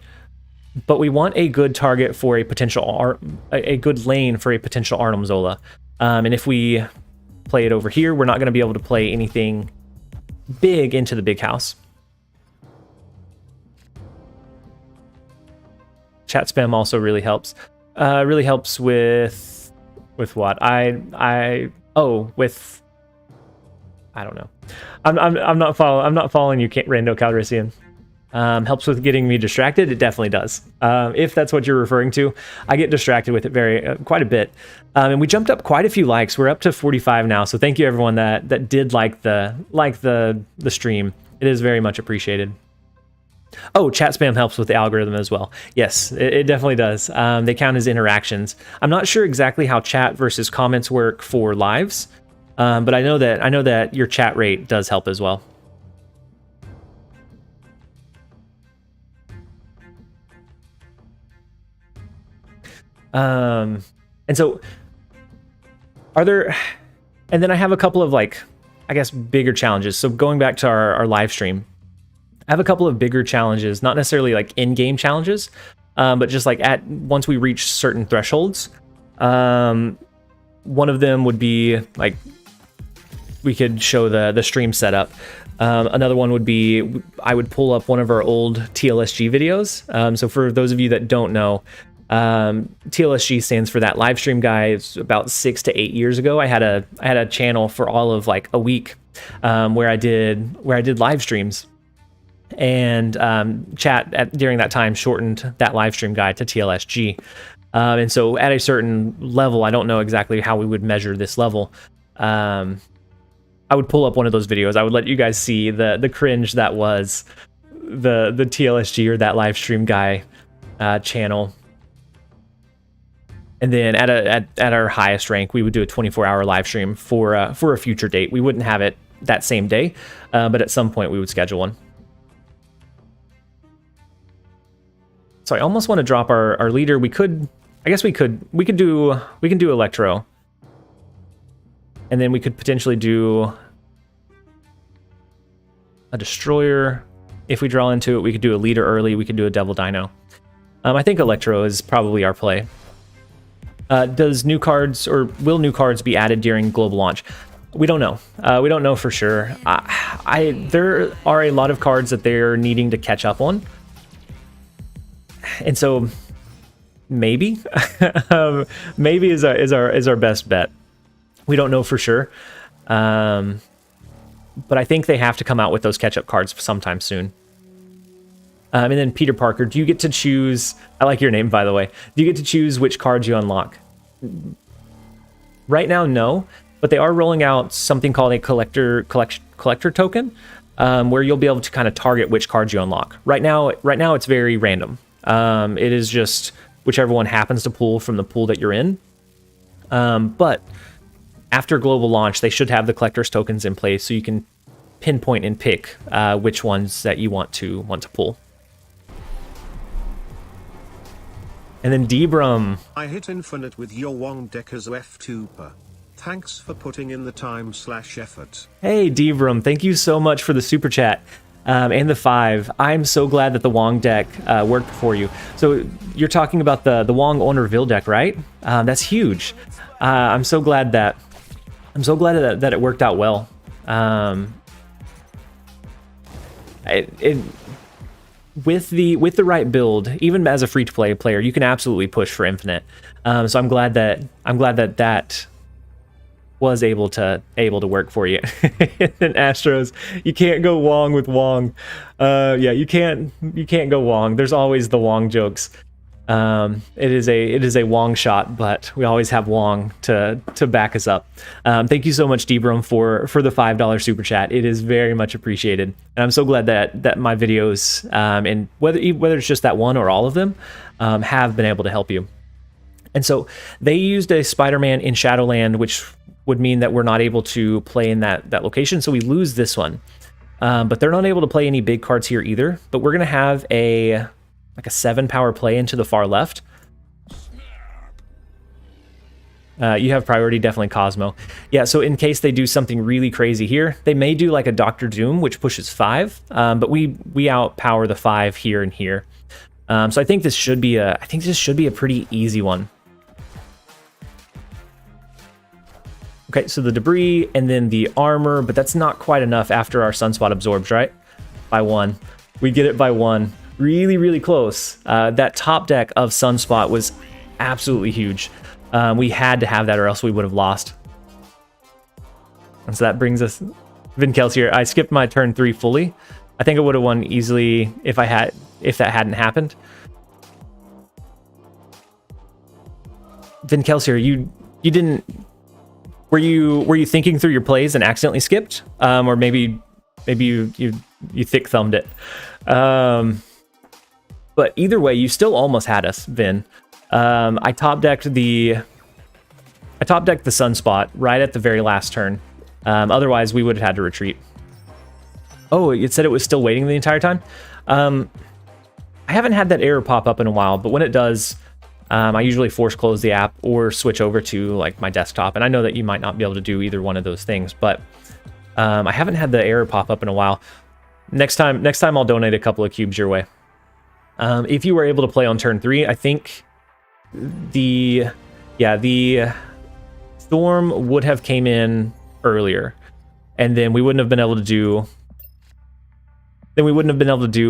but we want a good target for a potential a good lane for a potential Arnim Zola. And if we play it over here, we're not going to be able to play anything big into the big house. Chat spam also really helps. Really helps with what? I don't know. I'm not following you, Rando Calrissian. Helps with getting me distracted. It definitely does. If that's what you're referring to, I get distracted with it quite a bit. And we jumped up quite a few likes. We're up to 45 now. So thank you everyone that did like the stream. It is very much appreciated. Oh, chat spam helps with the algorithm as well. Yes, it definitely does. They count as interactions. I'm not sure exactly how chat versus comments work for lives, but I know that your chat rate does help as well. And so are there, and then I have a couple of I guess bigger challenges. So going back to our live stream, I have a couple of bigger challenges, not necessarily in-game challenges, but just once we reach certain thresholds. One of them would be we could show the stream setup. Another one would be I would pull up one of our old TLSG videos. So for those of you that don't know, TLSG stands for that live stream guy. It's about 6 to 8 years ago. I had a channel for all of a week where I did live streams, and chat during that time shortened that live stream guide to TLSG. And so at a certain level, I don't know exactly how we would measure this level. I would pull up one of those videos. I would let you guys see the cringe that was the TLSG or that live stream guy channel. And then at our highest rank, we would do a 24-hour live stream for a future date. We wouldn't have it that same day, but at some point we would schedule one. So I almost want to drop our leader. We could do Electro, and then we could potentially do a destroyer. If we draw into it, we could do a leader early. We could do a Devil Dino. I think Electro is probably our play. Does new cards, or will new cards be added during global launch? We don't know. We don't know for sure. There are a lot of cards that they're needing to catch up on, and so maybe maybe is our best bet. We don't know for sure, but I think they have to come out with those catch-up cards sometime soon. And then Peter Parker, do you get to choose? I like your name, by the way. Do you get to choose which cards you unlock? Right now, no, but they are rolling out something called a collector token. where you'll be able to kind of target which cards you unlock. Right now it's very random. It is just whichever one happens to pull from the pool that you're in. But after global launch, they should have the collector's tokens in place, so you can pinpoint and pick which ones that you want to pull. And then Debrum. I hit infinite with your Wong deck as F2per. Thanks for putting in the time/effort. Hey Debrum, thank you so much for the super chat and the 5. I'm so glad that the Wong deck worked for you. So you're talking about the Wong Honorville deck, right? That's huge. I'm so glad that it worked out well. With the right build, even as a free-to-play player, you can absolutely push for infinite. So I'm glad that was able to work for you. And Astros, you can't go Wong with Wong. Yeah, you can't go Wong. There's always the Wong jokes. It is a Wong shot, but we always have Wong to back us up. Thank you so much, Debrum, for the $5 super chat. It is very much appreciated, and I'm so glad that my videos, and whether it's just that one or all of them, have been able to help you. And so they used a Spider-Man in Shadowland, which would mean that we're not able to play in that location, so we lose this one. But they're not able to play any big cards here either. But we're gonna have a 7 power play into the far left. You have priority, definitely Cosmo. Yeah, so in case they do something really crazy here, they may do like a Dr. Doom, which pushes 5, but we outpower the 5 here and here. So I think this should be a pretty easy one. Okay, so the debris and then the armor, but that's not quite enough after our Sunspot absorbs, right? By 1. We get it by 1. Really, really close. That top deck of Sunspot was absolutely huge. We had to have that or else we would have lost. And so that brings us... Vinkel's here. I skipped my turn 3 fully. I think I would have won easily if that hadn't happened. Vinkel's here. You didn't... Were you thinking through your plays and accidentally skipped? Or maybe you thick thumbed it. But either way, you still almost had us, Vin. I top decked the Sunspot right at the very last turn. Otherwise, we would have had to retreat. Oh, it said it was still waiting the entire time. I haven't had that error pop up in a while, but when it does, I usually force close the app or switch over to like my desktop. And I know that you might not be able to do either one of those things, but I haven't had the error pop up in a while. Next time I'll donate a couple of cubes your way. If you were able to play on turn 3, I think the storm would have came in earlier, and then we wouldn't have been able to do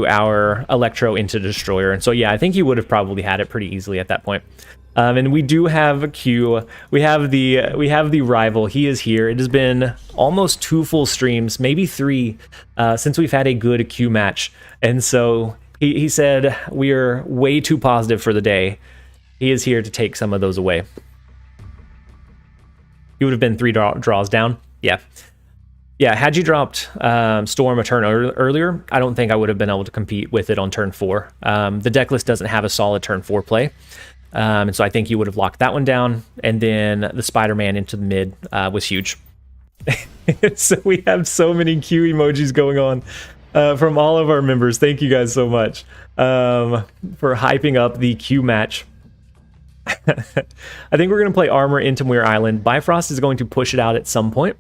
our Electro into Destroyer. And so yeah, I think you would have probably had it pretty easily at that point. And we do have a Q. We have the rival. He is here. It has been almost 2 full streams, maybe 3, since we've had a good Q match. And so he said we are way too positive for the day. He is here to take some of those away. He would have been 3 draws down. Yeah. Yeah, had you dropped Storm a turn earlier, I don't think I would have been able to compete with it on turn 4. The deck list doesn't have a solid turn 4 play. And so I think you would have locked that one down. And then the Spider-Man into the mid was huge. So we have so many Q emojis going on from all of our members. Thank you guys so much for hyping up the Q match. I think we're going to play Armor into Muir Island. Bifrost is going to push it out at some point.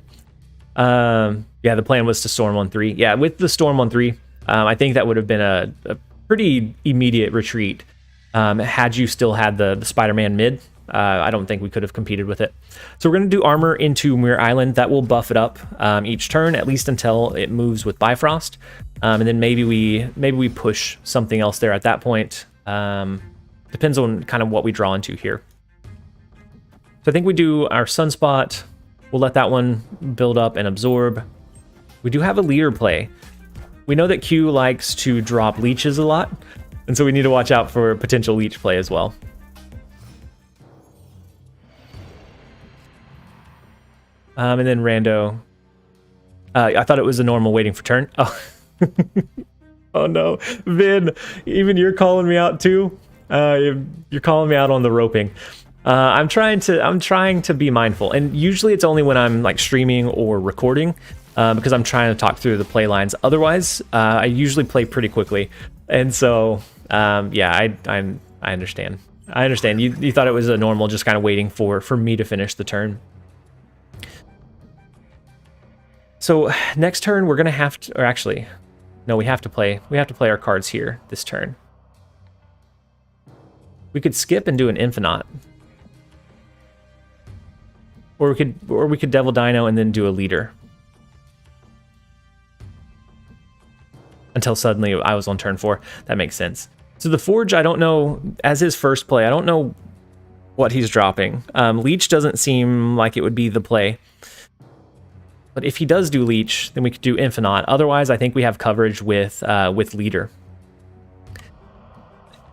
Yeah, the plan was to storm on 3. Yeah, with the storm on 3, I think that would have been a pretty immediate retreat. Had you still had the Spider-Man mid, I don't think we could have competed with it. So we're going to do Armor into Muir Island. That will buff it up each turn, at least until it moves with Bifrost. And then maybe we push something else there at that point. Depends on kind of what we draw into here. So I think we do our Sunspot. We'll let that one build up and absorb. We do have a leader play. We know that Q likes to drop leeches a lot, and so we need to watch out for potential leech play as well. And then Rando I thought it was a normal waiting for turn. Oh, oh no, Vin, even you're calling me out too. You're calling me out on the roping. I'm trying to be mindful, and usually it's only when I'm like streaming or recording, because I'm trying to talk through the play lines. Otherwise, I usually play pretty quickly, and so yeah, I understand. I understand. You thought it was a normal, just kind of waiting for me to finish the turn. So next turn we're gonna have to, or actually, no, we have to play our cards here this turn. We could skip and do an Infinite. Or we could Devil Dino and then do a leader. Until suddenly I was on turn 4. That makes sense. So the Forge, I don't know, as his first play, I don't know what he's dropping. Leech doesn't seem like it would be the play. But if he does do Leech, then we could do Infinite. Otherwise, I think we have coverage with leader.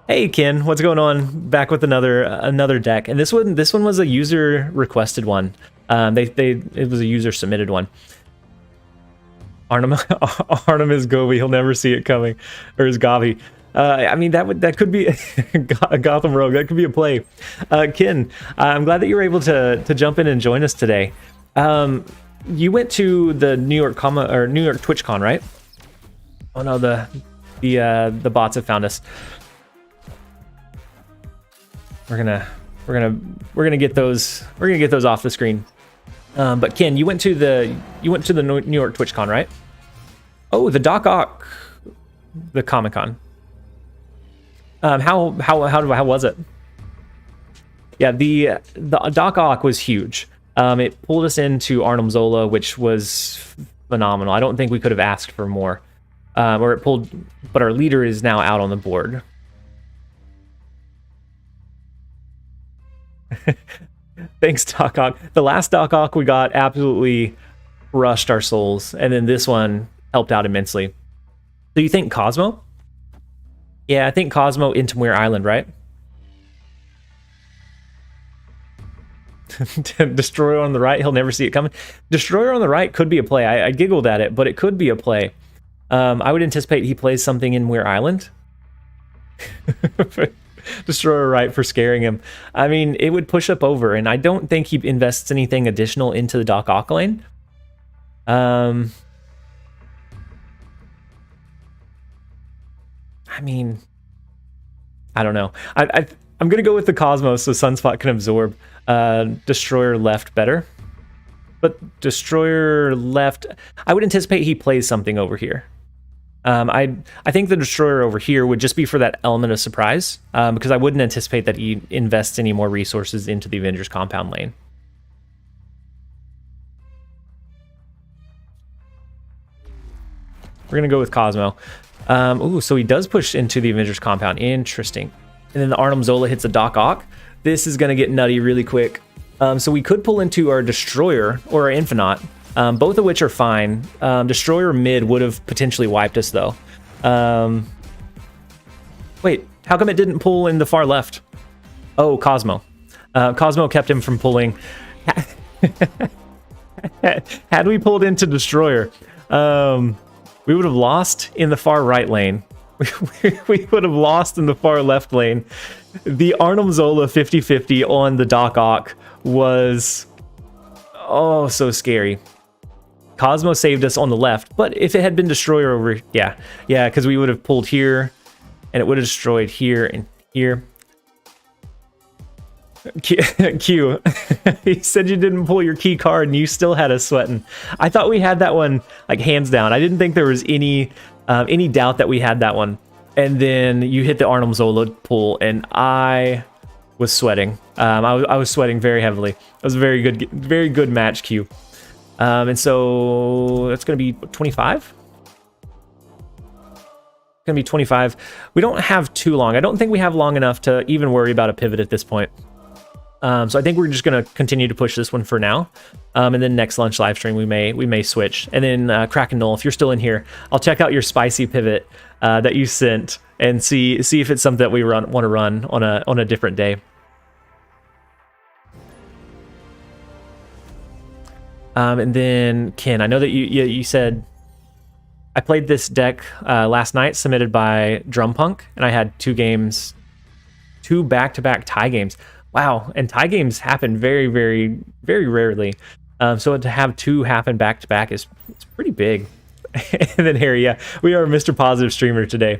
Hey Ken, what's going on? Back with another deck, and this one was a user requested one. It was a user submitted one. Arnhem is Gobi. He'll never see it coming, or is Gavi. I mean that could be a Gotham Rogue. That could be a play. Ken, I'm glad that you were able to jump in and join us today. You went to the New York TwitchCon, right? Oh no, the bots have found us. We're gonna get those off the screen. But Ken, you went to the New York TwitchCon, right? Oh, the Doc Ock, the Comic Con. How was it? Yeah, the Doc Ock was huge. It pulled us into Arnim Zola, which was phenomenal. I don't think we could have asked for more. But our leader is now out on the board. Thanks, Doc Ock. The last Doc Ock we got absolutely rushed our souls, and then this one helped out immensely. So you think Cosmo? Yeah, I think Cosmo into Muir Island, right? Destroyer on the right, he'll never see it coming. Destroyer on the right could be a play. I giggled at it, but it could be a play. I would anticipate he plays something in Muir Island. Destroyer right for scaring him. I mean, it would push up over, and I don't think he invests anything additional into the Doc Ock lane. I mean, I don't know. I'm gonna go with the Cosmos so Sunspot can absorb. Destroyer left better, but Destroyer left, I would anticipate he plays something over here. I think the Destroyer over here would just be for that element of surprise, because I wouldn't anticipate that he invests any more resources into the Avengers compound lane. We're gonna go with Cosmo. Ooh, so he does push into the Avengers compound. Interesting. And then the Arnim Zola hits a Doc Ock. This is gonna get nutty really quick. So we could pull into our Destroyer or our Infinite. Both of which are fine. Destroyer mid would have potentially wiped us though. Wait, how come it didn't pull in the far left? Oh, Cosmo. Cosmo kept him from pulling. Had we pulled into Destroyer, we would have lost in the far right lane. We would have lost in the far left lane. The Arnim Zola 50-50 on the Doc Ock was, oh, so scary. Cosmo saved us on the left, but if it had been Destroyer over, yeah, because we would have pulled here, and it would have destroyed here and here. Q, he said you didn't pull your key card, and you still had us sweating. I thought we had that one like hands down. I didn't think there was any doubt that we had that one. And then you hit the Arnim Zola pull, and I was sweating. I was sweating very heavily. It was a very good match, Q. And so that's going to be 25? It's going to be 25. We don't have too long. I don't think we have long enough to even worry about a pivot at this point. So I think we're just going to continue to push this one for now. And then next lunch live stream, we may switch. And then Kraken Null, if you're still in here, I'll check out your spicy pivot that you sent and see if it's something that we want to run on a different day. And then Ken, I know that you said I played this deck last night, submitted by Drumpunk, and I had 2 games, 2 back-to-back tie games. Wow, and tie games happen very, very, very rarely. So to have 2 happen back-to-back is it's pretty big. And then Harry, yeah, we are Mr. Positive Streamer today.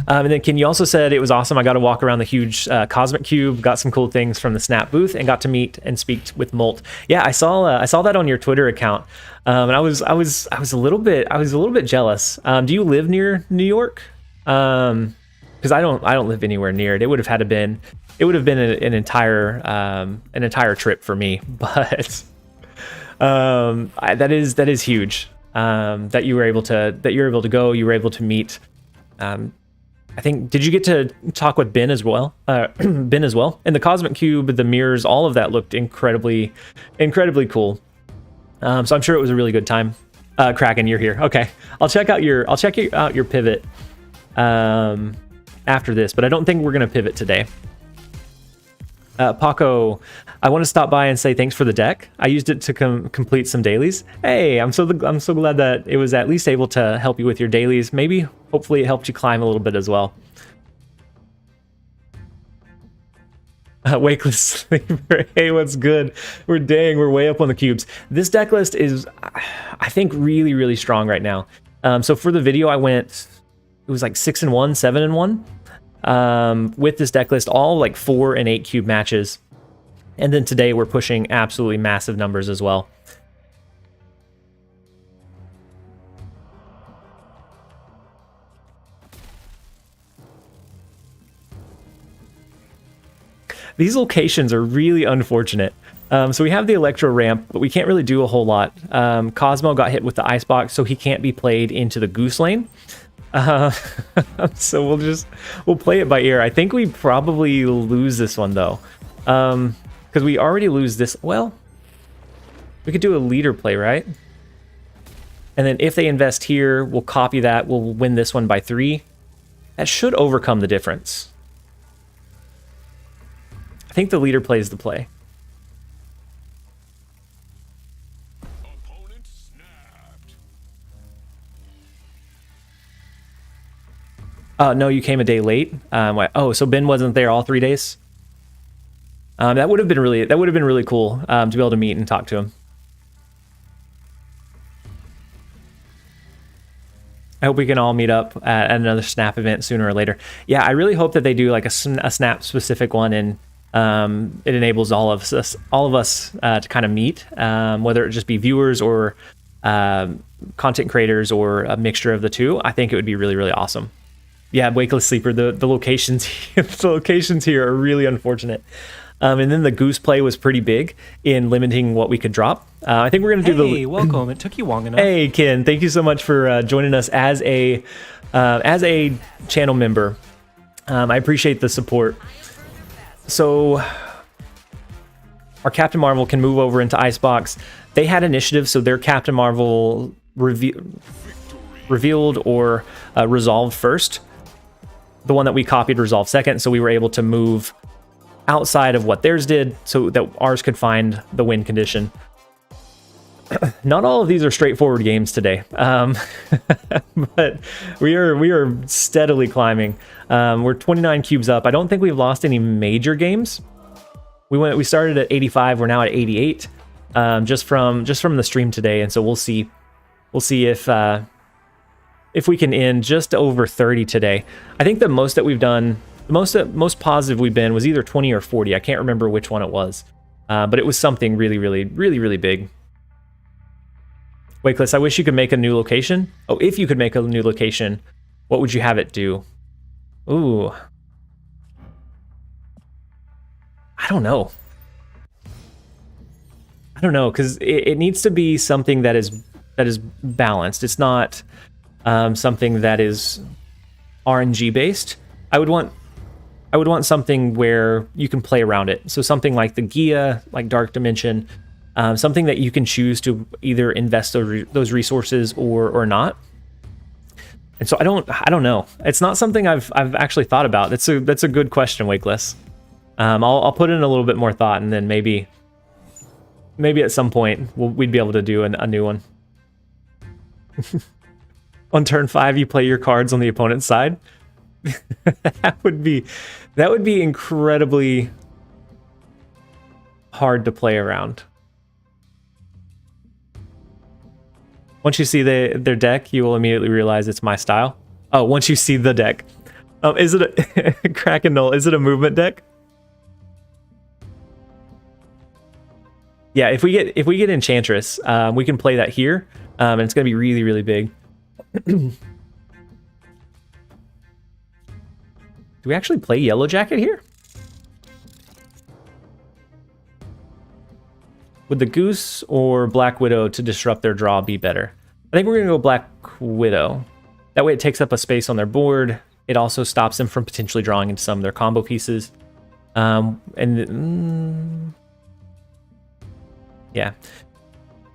And then Ken, you also said it was awesome. I got to walk around the huge Cosmic Cube, got some cool things from the Snap booth, and got to meet and speak with Molt. Yeah, I saw that on your Twitter account, and I was a little bit jealous. Do you live near New York? Because I don't live anywhere near it. It would have been an entire trip for me. But that is huge. That you're able to go. You were able to meet. I think, did you get to talk with Ben as well? Ben as well. And the Cosmic Cube, the mirrors, all of that looked incredibly cool. So I'm sure it was a really good time. Kraken, you're here. Okay, I'll check out your pivot after this, but I don't think we're gonna pivot today. Paco, I want to stop by and say thanks for the deck. I used it to complete some dailies. Hey, I'm so glad that it was at least able to help you with your dailies. Maybe, hopefully, it helped you climb a little bit as well. Wakeless Sleeper, hey, what's good? We're way up on the cubes. This deck list is, I think, really, really strong right now. So for the video, I went, it was like 6-1, 7-1. With this deck list, all like 4 and 8 cube matches, and then today we're pushing absolutely massive numbers as well. These locations are really unfortunate. So we have the Electro ramp, but we can't really do a whole lot. Cosmo got hit with the icebox, so he can't be played into the goose lane. So we'll play it by ear. I think we probably lose this one though, because we already lose this. Well, we could do a leader play, right? And then if they invest here, we'll copy that. We'll win this one by 3. That should overcome the difference. I think the leader play is the play. No, you came a day late. Oh, so Ben wasn't there all 3 days. That would have been really cool to be able to meet and talk to him. I hope we can all meet up at another Snap event sooner or later. Yeah, I really hope that they do like a Snap specific one, and it enables all of us to kind of meet, whether it just be viewers or content creators or a mixture of the two. I think it would be really, really awesome. Yeah, Wakeless Sleeper, the locations here are really unfortunate. And then the goose play was pretty big in limiting what we could drop. I think we're going to do the... Hey, welcome. It took you long enough. Hey, Ken. Thank you so much for joining us as a channel member. I appreciate the support. So our Captain Marvel can move over into Icebox. They had initiative, so their Captain Marvel revealed or resolved first. The one that we copied resolved second, so we were able to move outside of what theirs did so that ours could find the win condition. Not all of these are straightforward games today, but we are steadily climbing. We're 29 cubes up. I don't think we've lost any major games. We started at 85. We're now at 88, just from the stream today, and so we'll see if we can end just over 30 today. I think the most that we've done, the most positive we've been was either 20 or 40. I can't remember which one it was, but it was something really, really, really, really big. Wakeless, I wish you could make a new location. Oh, if you could make a new location, what would you have it do? Ooh. I don't know. Because it needs to be something that is balanced. It's not something that is RNG based. I would want something where you can play around it. So something like the Gia, like Dark Dimension, something that you can choose to either invest those resources or not. And so I don't know. It's not something I've actually thought about. That's a good question, Wakeless. I'll put in a little bit more thought, and then maybe maybe at some point we'd be able to do a new one. On turn 5, you play your cards on the opponent's side. that would be incredibly hard to play around. Once you see their deck, you will immediately realize it's my style. Oh, once you see the deck. Is it a Kraken Null? Is it a movement deck? Yeah, if we get Enchantress, we can play that here, and it's gonna be really, really big. Do we actually play Yellow Jacket here? Would the Goose or Black Widow to disrupt their draw be better? I think we're gonna go Black Widow. That way it takes up a space on their board. It also stops them from potentially drawing into some of their combo pieces. Yeah.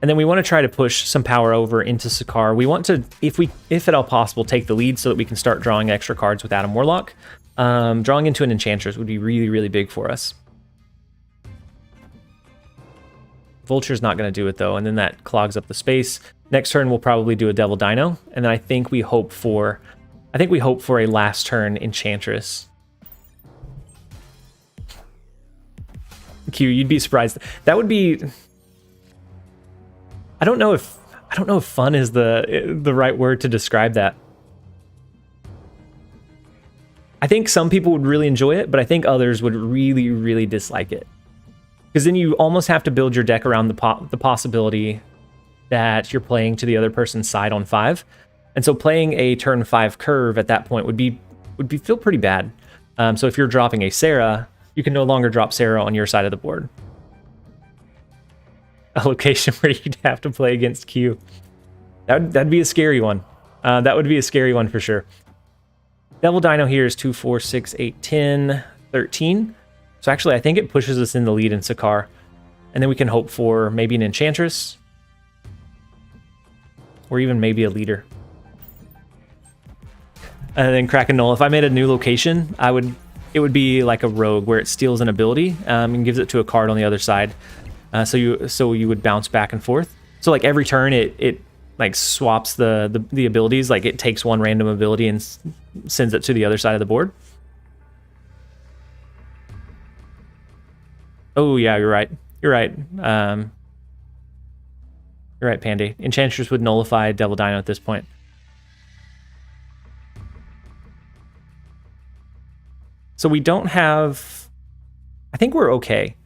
And then we want to try to push some power over into Sakaar. We want to, if at all possible, take the lead so that we can start drawing extra cards with Adam Warlock. Drawing into an Enchantress would be really, really big for us. Vulture's not going to do it though, and then that clogs up the space. Next turn we'll probably do a Devil Dino, and then I think we hope for a last turn Enchantress. Q, you'd be surprised. That would be. I don't know if fun is the right word to describe that. I think some people would really enjoy it, but I think others would really, really dislike it. Because then you almost have to build your deck around the possibility that you're playing to the other person's side on 5. And so playing a turn 5 curve at that point would feel pretty bad. So if you're dropping a Sera, you can no longer drop Sera on your side of the board. A location where you'd have to play against Q. That'd be a scary one. That would be a scary one for sure. Devil Dino here is 2, 4, 6, 8, 10, 13. So actually, I think it pushes us in the lead in Sakaar. And then we can hope for maybe an Enchantress. Or even maybe a leader. And then Kraken Null. If I made a new location, it would be like a rogue where it steals an ability and gives it to a card on the other side. So you would bounce back and forth. So like every turn it like swaps the abilities. Like it takes one random ability and sends it to the other side of the board. Oh yeah, you're right. You're right. You're right, Pandy. Enchantress would nullify Devil Dino at this point. So we don't have. I think we're okay.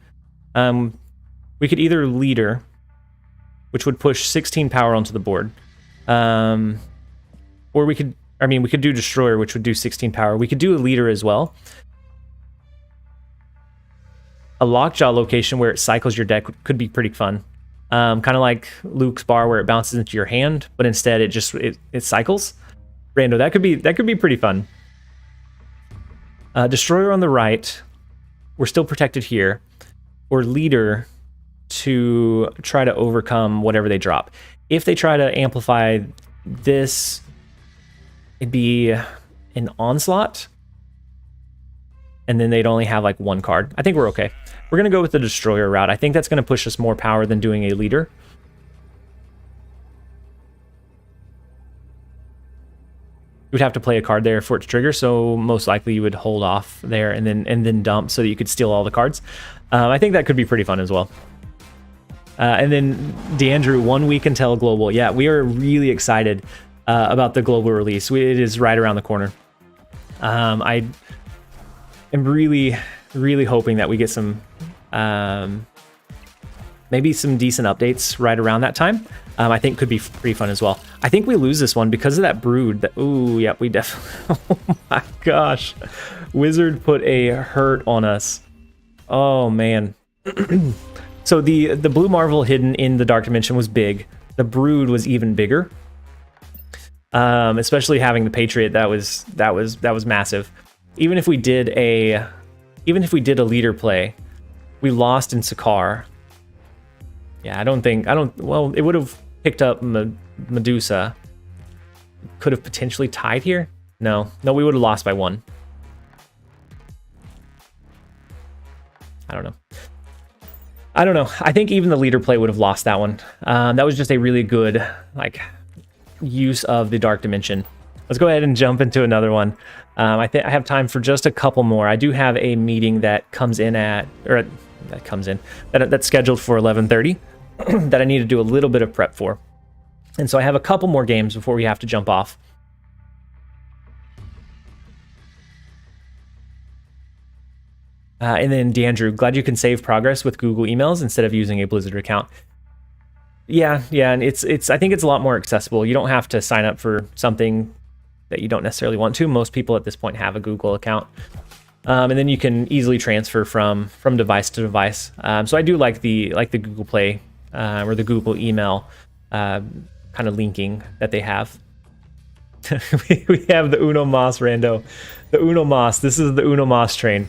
We could either leader, which would push 16 power onto the board, or we could do destroyer, which would do 16 power. We could do a leader as well. A lockjaw location where it cycles your deck could be pretty fun. Kind of like Luke's bar where it bounces into your hand, but instead it cycles. Rando, that could be pretty fun. Destroyer on the right. We're still protected here. Or leader to try to overcome whatever they drop. If they try to amplify this, it'd be an onslaught. And then they'd only have like one card. I think we're okay. We're going to go with the destroyer route. I think that's going to push us more power than doing a leader. You would have to play a card there for it to trigger, so most likely you would hold off there and then dump so that you could steal all the cards. I think that could be pretty fun as well. And then DeAndrew, 1 week until global. Yeah, we are really excited about the global release. It is right around the corner. I am really, really hoping that we get some maybe some decent updates right around that time. I think could be pretty fun as well. I think we lose this one because of that brood. Ooh, yeah, we definitely. Oh my gosh, Wizard put a hurt on us. Oh man. So the blue marvel hidden in the dark dimension was big. The brood was even bigger. Especially having the Patriot, that was massive. Even if we did a leader play, we lost in Sakaar. Yeah, well, it would have picked up Medusa. Could have potentially tied here. No, we would have lost by 1. I don't I don't know. I think even the leader play would have lost that one. That was just a really good like use of the Dark Dimension. Let's go ahead and jump into another one. I think I have time for just a couple more. I do have a meeting that comes in at, or that comes in, that's scheduled for 11:30 that I need to do a little bit of prep for. And so I have a couple more games before we have to jump off. And then DeAndrew, glad you can save progress with Google emails instead of using a Blizzard account. Yeah, and it's I think it's a lot more accessible. You don't have to sign up for something that you don't necessarily want to. Most people at this point have a Google account. And then you can easily transfer from device to device. So I do like the Google Play or the Google email kind of linking that they have. we have the Uno Mas rando. The Uno Mas. This is the Uno Mas train.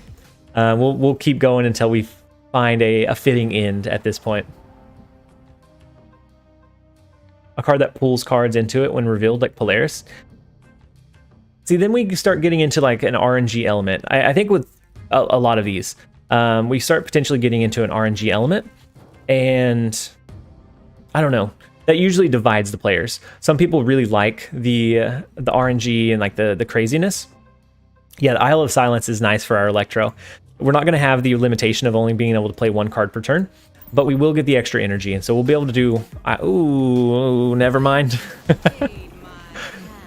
We'll keep going until we find a fitting end at this point. A card that pulls cards into it when revealed, like Polaris. See, then we start getting into like an RNG element. I think with a lot of these, we start potentially getting into an RNG element, and I don't know. That usually divides the players. Some people really like the RNG and like the craziness. Yeah, the Isle of Silence is nice for our Electro. We're not going to have the limitation of only being able to play one card per turn, but we will get the extra energy, and so we'll be able to do. Ooh, never mind.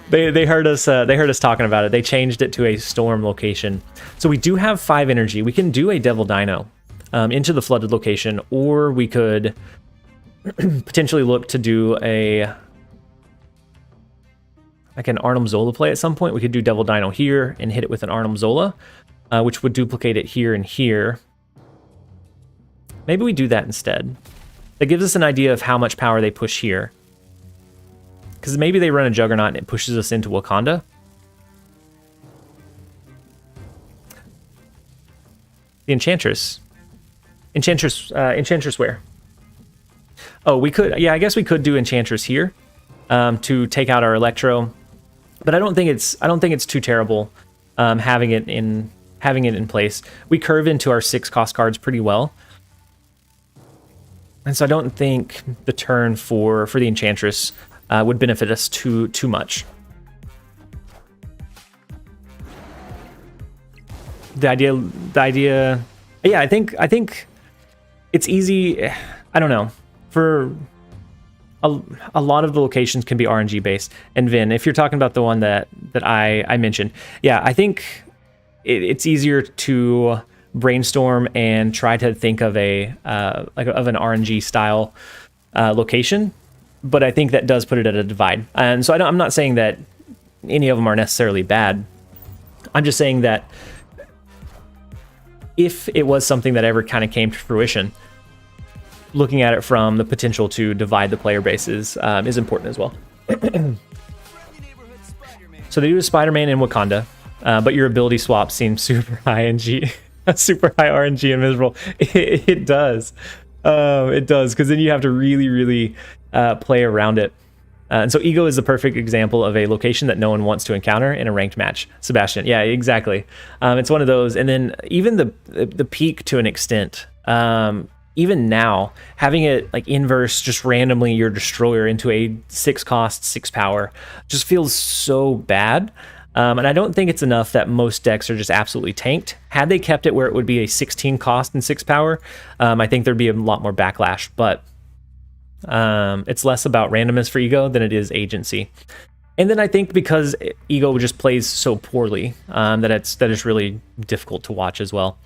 They heard us. They heard us talking about it. They changed it to a storm location, so we do have 5 energy. We can do a Devil Dino into the flooded location, or we could potentially look to do like an Arnim Zola play at some point. We could do Devil Dino here and hit it with an Arnim Zola, which would duplicate it here and here. Maybe we do that instead. That gives us an idea of how much power they push here. Because maybe they run a Juggernaut and it pushes us into Wakanda. The Enchantress. Enchantress where? Oh, we could, yeah, I guess we could do Enchantress here to take out our Electro. But I don't think it's too terrible having it in place. We curve into our 6 cost cards pretty well. And so I don't think the turn for the Enchantress would benefit us too much. The idea, yeah, I think it's easy. I don't know. For a lot of the locations can be RNG based. And Vin, if you're talking about the one that I mentioned, yeah, I think it's easier to brainstorm and try to think of of an RNG style location. But I think that does put it at a divide. And so I'm not saying that any of them are necessarily bad. I'm just saying that if it was something that ever kind of came to fruition, looking at it from the potential to divide the player bases is important as well. So they do a Spider-Man in Wakanda, but your ability swap seems super high super high RNG and miserable. It does. It does, because then you have to really play around it. And so Ego is the perfect example of a location that no one wants to encounter in a ranked match. Sebastian, yeah, exactly. It's one of those. And then even the peak to an extent. Even now, having it like inverse just randomly your destroyer into a 6 cost, 6 power just feels so bad. And I don't think it's enough that most decks are just absolutely tanked. Had they kept it where it would be a 16 cost and 6 power, I think there'd be a lot more backlash. But it's less about randomness for Ego than it is agency. And then I think because Ego just plays so poorly, that it's really difficult to watch as well.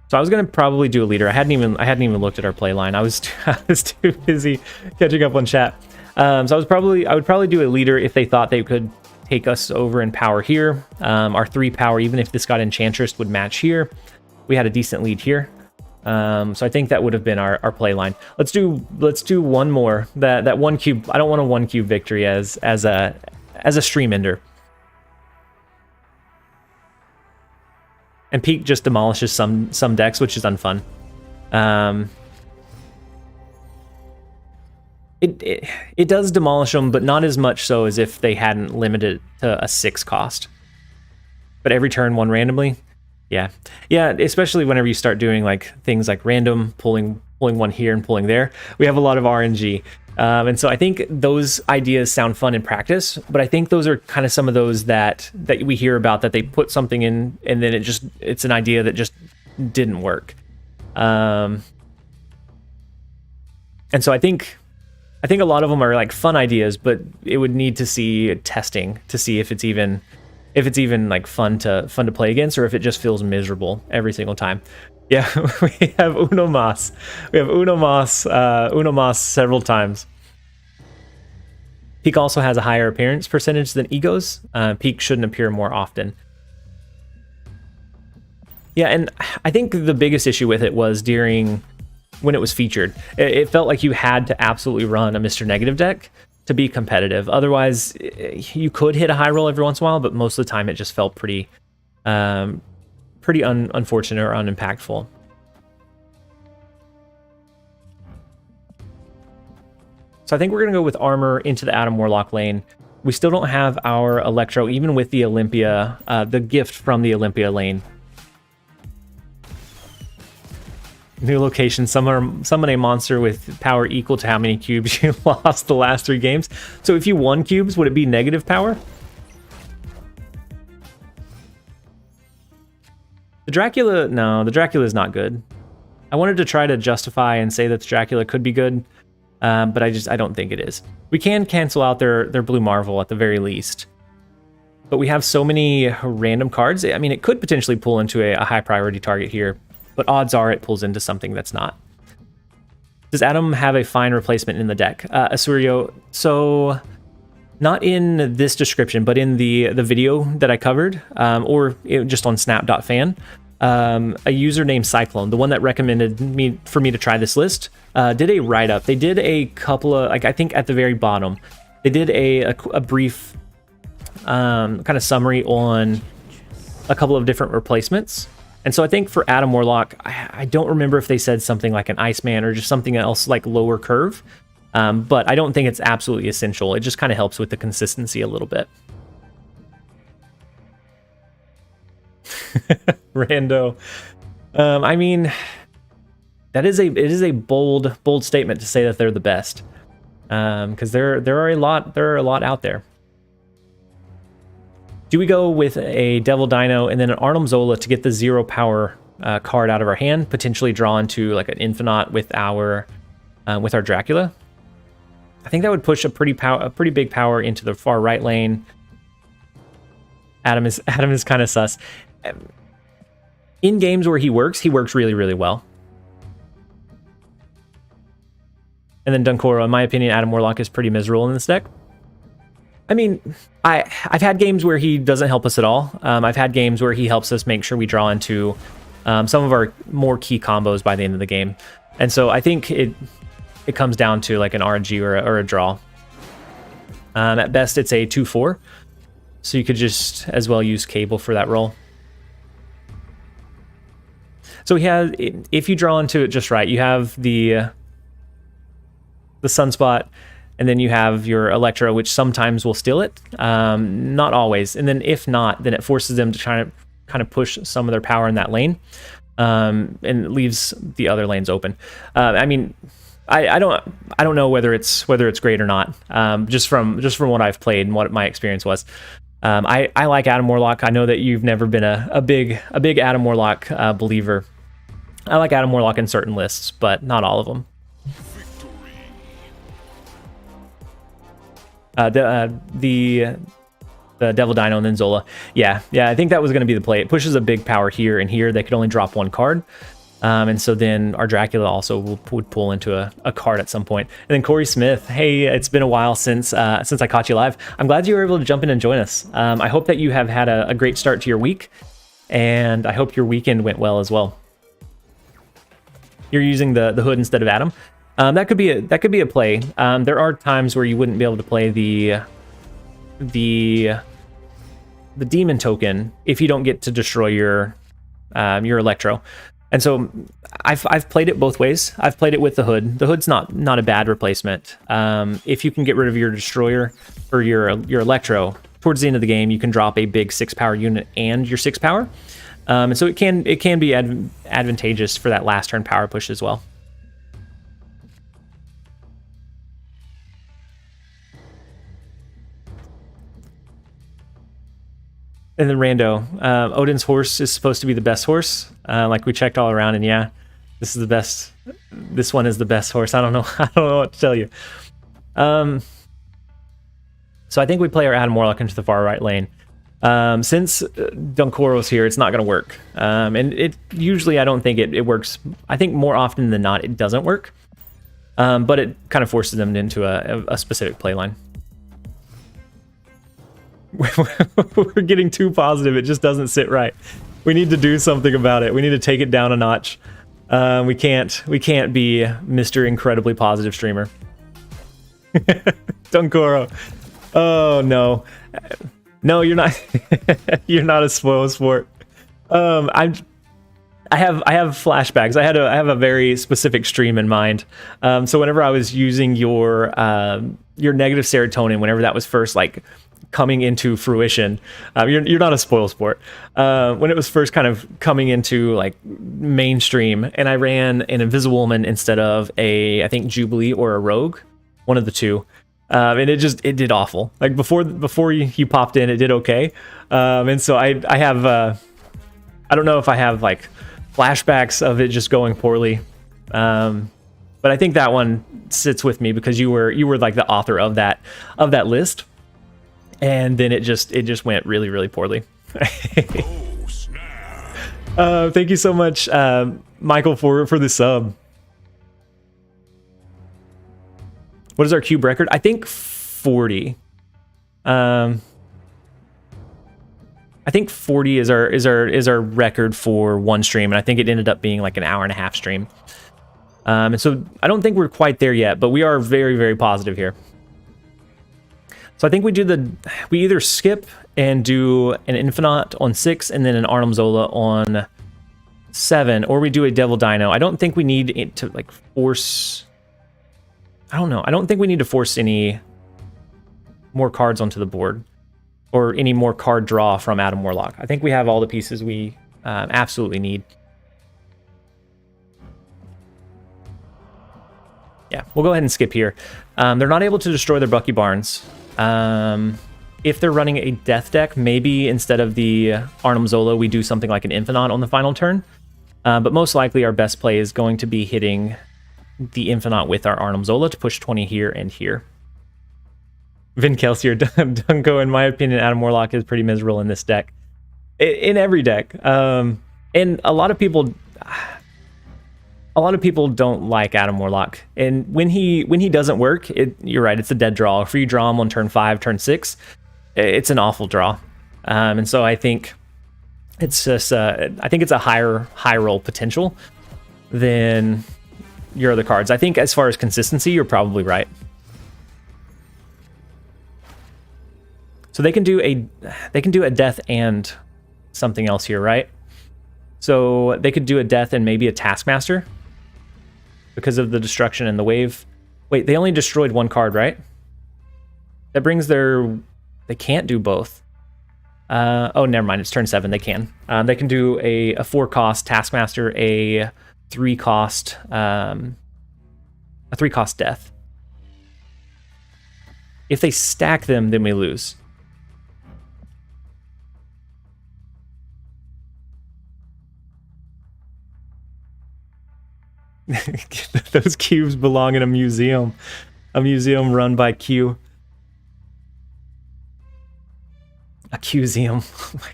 So I was gonna probably do a leader. I hadn't even looked at our play line. I was too busy catching up on chat. So I would probably do a leader if they thought they could take us over in power here. Our 3 power, even if this got Enchantress, would match here. We had a decent lead here. So I think that would have been our play line. Let's do one more. That 1 cube. I don't want a 1 cube victory as a stream ender. And Peak just demolishes some decks, which is unfun. It does demolish them, but not as much so as if they hadn't limited it to a 6 cost. But every turn, one randomly. Yeah, yeah, especially whenever you start doing like things like random pulling one here and pulling there. We have a lot of RNG. And so I think those ideas sound fun in practice, but I think those are kind of some of those that we hear about, that they put something in and then it's an idea that just didn't work. And so I think a lot of them are like fun ideas, but it would need to see testing to see if it's even like fun to play against, or if it just feels miserable every single time. Yeah, we have Uno Mas. We have Uno Mas several times. Peak also has a higher appearance percentage than Egos. Peak shouldn't appear more often. Yeah, and I think the biggest issue with it was when it was featured. It felt like you had to absolutely run a Mr. Negative deck to be competitive. Otherwise, you could hit a high roll every once in a while, but most of the time it just felt pretty unfortunate or unimpactful. So I think we're going to go with armor into the Adam Warlock lane. We still don't have our Electro, even with the Olympia, the gift from the Olympia lane. New location, summon a monster with power equal to how many cubes you lost the last 3 games. So if you won cubes, would it be negative power? The Dracula, no, the Dracula is not good. I wanted to try to justify and say that the Dracula could be good, but I don't think it is. We can cancel out their Blue Marvel at the very least. But we have so many random cards. I mean, it could potentially pull into a high priority target here, but odds are it pulls into something that's not. Does Adam have a fine replacement in the deck? Asurio, so not in this description, but in the video that I covered, or just on snap.fan, a user named Cyclone, the one that recommended for me to try this list, did a write-up. They did a couple of, like, I think at the very bottom, they did a brief kind of summary on a couple of different replacements. And so I think for Adam Warlock, I don't remember if they said something like an Iceman or just something else like lower curve, but I don't think it's absolutely essential. It just kind of helps with the consistency a little bit. Rando. I mean, it is a bold statement to say that they're the best, because there are a lot out there. Do we go with a Devil Dino and then an Arnim Zola to get the 0 power card out of our hand, potentially draw into like an Infinite with our Dracula? I think that would push a pretty big power into the far right lane. Adam is kind of sus. In games where he works really, really well. And then Dunkoro, in my opinion, Adam Warlock is pretty miserable in this deck. I mean, I've had games where he doesn't help us at all. I've had games where he helps us make sure we draw into some of our more key combos by the end of the game. And so I think it comes down to like an RNG or a draw. At best, it's a 2/4. So you could just as well use Cable for that role. So if you draw into it just right, you have the Sunspot, and then you have your Electro, which sometimes will steal it, not always. And then if not, then it forces them to try to kind of push some of their power in that lane, and it leaves the other lanes open. I mean, I don't know whether it's great or not. Just from what I've played and what my experience was. I like Adam Warlock. I know that you've never been a big Adam Warlock believer. I like Adam Warlock in certain lists, but not all of them. The Devil Dino and then Zola. Yeah, I think that was going to be the play. It pushes a big power here and here. They could only drop 1 card. And so then our Dracula also would pull into a card at some point. And then Corey Smith, hey, it's been a while since I caught you live. I'm glad you were able to jump in and join us. I hope that you have had a great start to your week, and I hope your weekend went well as well. You're using the hood instead of Adam. That could be a play. There are times where you wouldn't be able to play the demon token if you don't get to destroy your Electro. And so I've played it both ways. I've played it with the hood. The hood's not a bad replacement. If you can get rid of your destroyer or your Electro towards the end of the game, you can drop a big 6 power unit and your 6 power. And so it can be advantageous for that last turn power push as well. And then Rando, Odin's horse is supposed to be the best horse. Like we checked all around, and yeah, this is the best. This one is the best horse. I don't know. I don't know what to tell you. So I think we play our Adam Warlock into the far right lane. Since Dunkoro's here, it's not going to work. And it usually, I don't think it works. I think more often than not, it doesn't work. But it kind of forces them into a specific play line. We're getting too positive. It just doesn't sit right. We need to do something about it. We need to take it down a notch. We can't be Mr. Incredibly Positive Streamer. Dunkoro. Oh no. No, you're not. You're not a spoil sport. I have flashbacks. I have a very specific stream in mind. So whenever I was using your negative serotonin, whenever that was first like coming into fruition, you're not a spoil sport. When it was first kind of coming into like mainstream, and I ran an Invisible Woman instead of I think Jubilee or a Rogue, one of the two. And it did awful. Like before you popped in, it did okay. And so I have I don't know if I have like flashbacks of it just going poorly. But I think that one sits with me because you were like the author of that list. And then it just went really, really poorly. Oh, snap. Thank you so much, Michael, for the sub. What is our cube record? I think 40. I think 40 is our record for one stream, and I think it ended up being like an hour and a half stream. And so I don't think we're quite there yet, but we are very, very positive here. So I think we either skip and do an Infinite on 6 and then an Arnhem Zola on 7, or we do a Devil Dino. I don't think we need it to like force. I don't know. I don't think we need to force any more cards onto the board or any more card draw from Adam Warlock. I think we have all the pieces we absolutely need. Yeah, we'll go ahead and skip here. They're not able to destroy their Bucky Barnes. If they're running a death deck, maybe instead of the Arnhem Zola, we do something like an Infinite on the final turn. But most likely our best play is going to be hitting the Infinite with our Arnhem Zola to push 20 here and here. Vin Kelsey or Dunko, in my opinion, Adam Warlock is pretty miserable in this deck. In every deck. And a lot of people don't like Adam Warlock. And when he doesn't work, you're right, it's a dead draw. If you draw him on turn 5, turn 6, it's an awful draw. And so I think it's just I think it's a high roll potential than your other cards. I think as far as consistency, you're probably right. So they can do a death and something else here, right? So they could do a death and maybe a Taskmaster because of the destruction and the wave. Wait, they only destroyed one card, right? That brings their... They can't do both. Oh, never mind. It's turn 7. They can. They can do a 4-cost Taskmaster, a 3-cost death. If they stack them, then we lose. Those cubes belong in a museum run by Q. A Q-seum. Oh my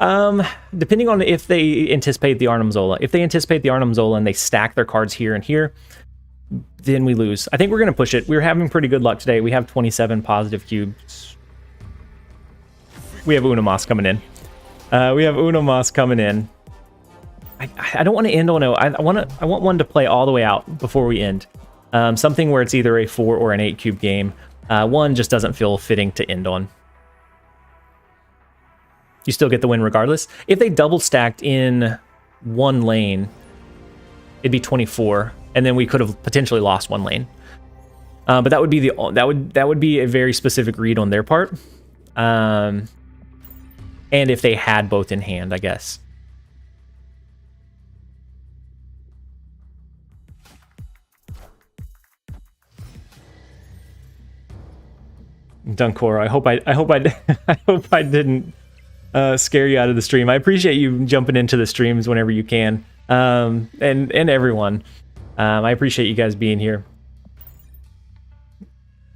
gosh. Depending on if they anticipate the Arnhem Zola. If they anticipate the Arnhem Zola and they stack their cards here and here, then we lose. I think we're going to push it. We're having pretty good luck today. We have 27 positive cubes. We have Unamas coming in. I don't want to end on a... I want one to play all the way out before we end. Something where it's either a 4 or an 8 cube game. One just doesn't feel fitting to end on. You still get the win regardless. If they double stacked in one lane, it'd be 24, and then we could have potentially lost one lane. But that would be that would be a very specific read on their part. And if they had both in hand, I guess. Dunkor, I hope I didn't scare you out of the stream. I appreciate you jumping into the streams whenever you can, and everyone. I appreciate you guys being here.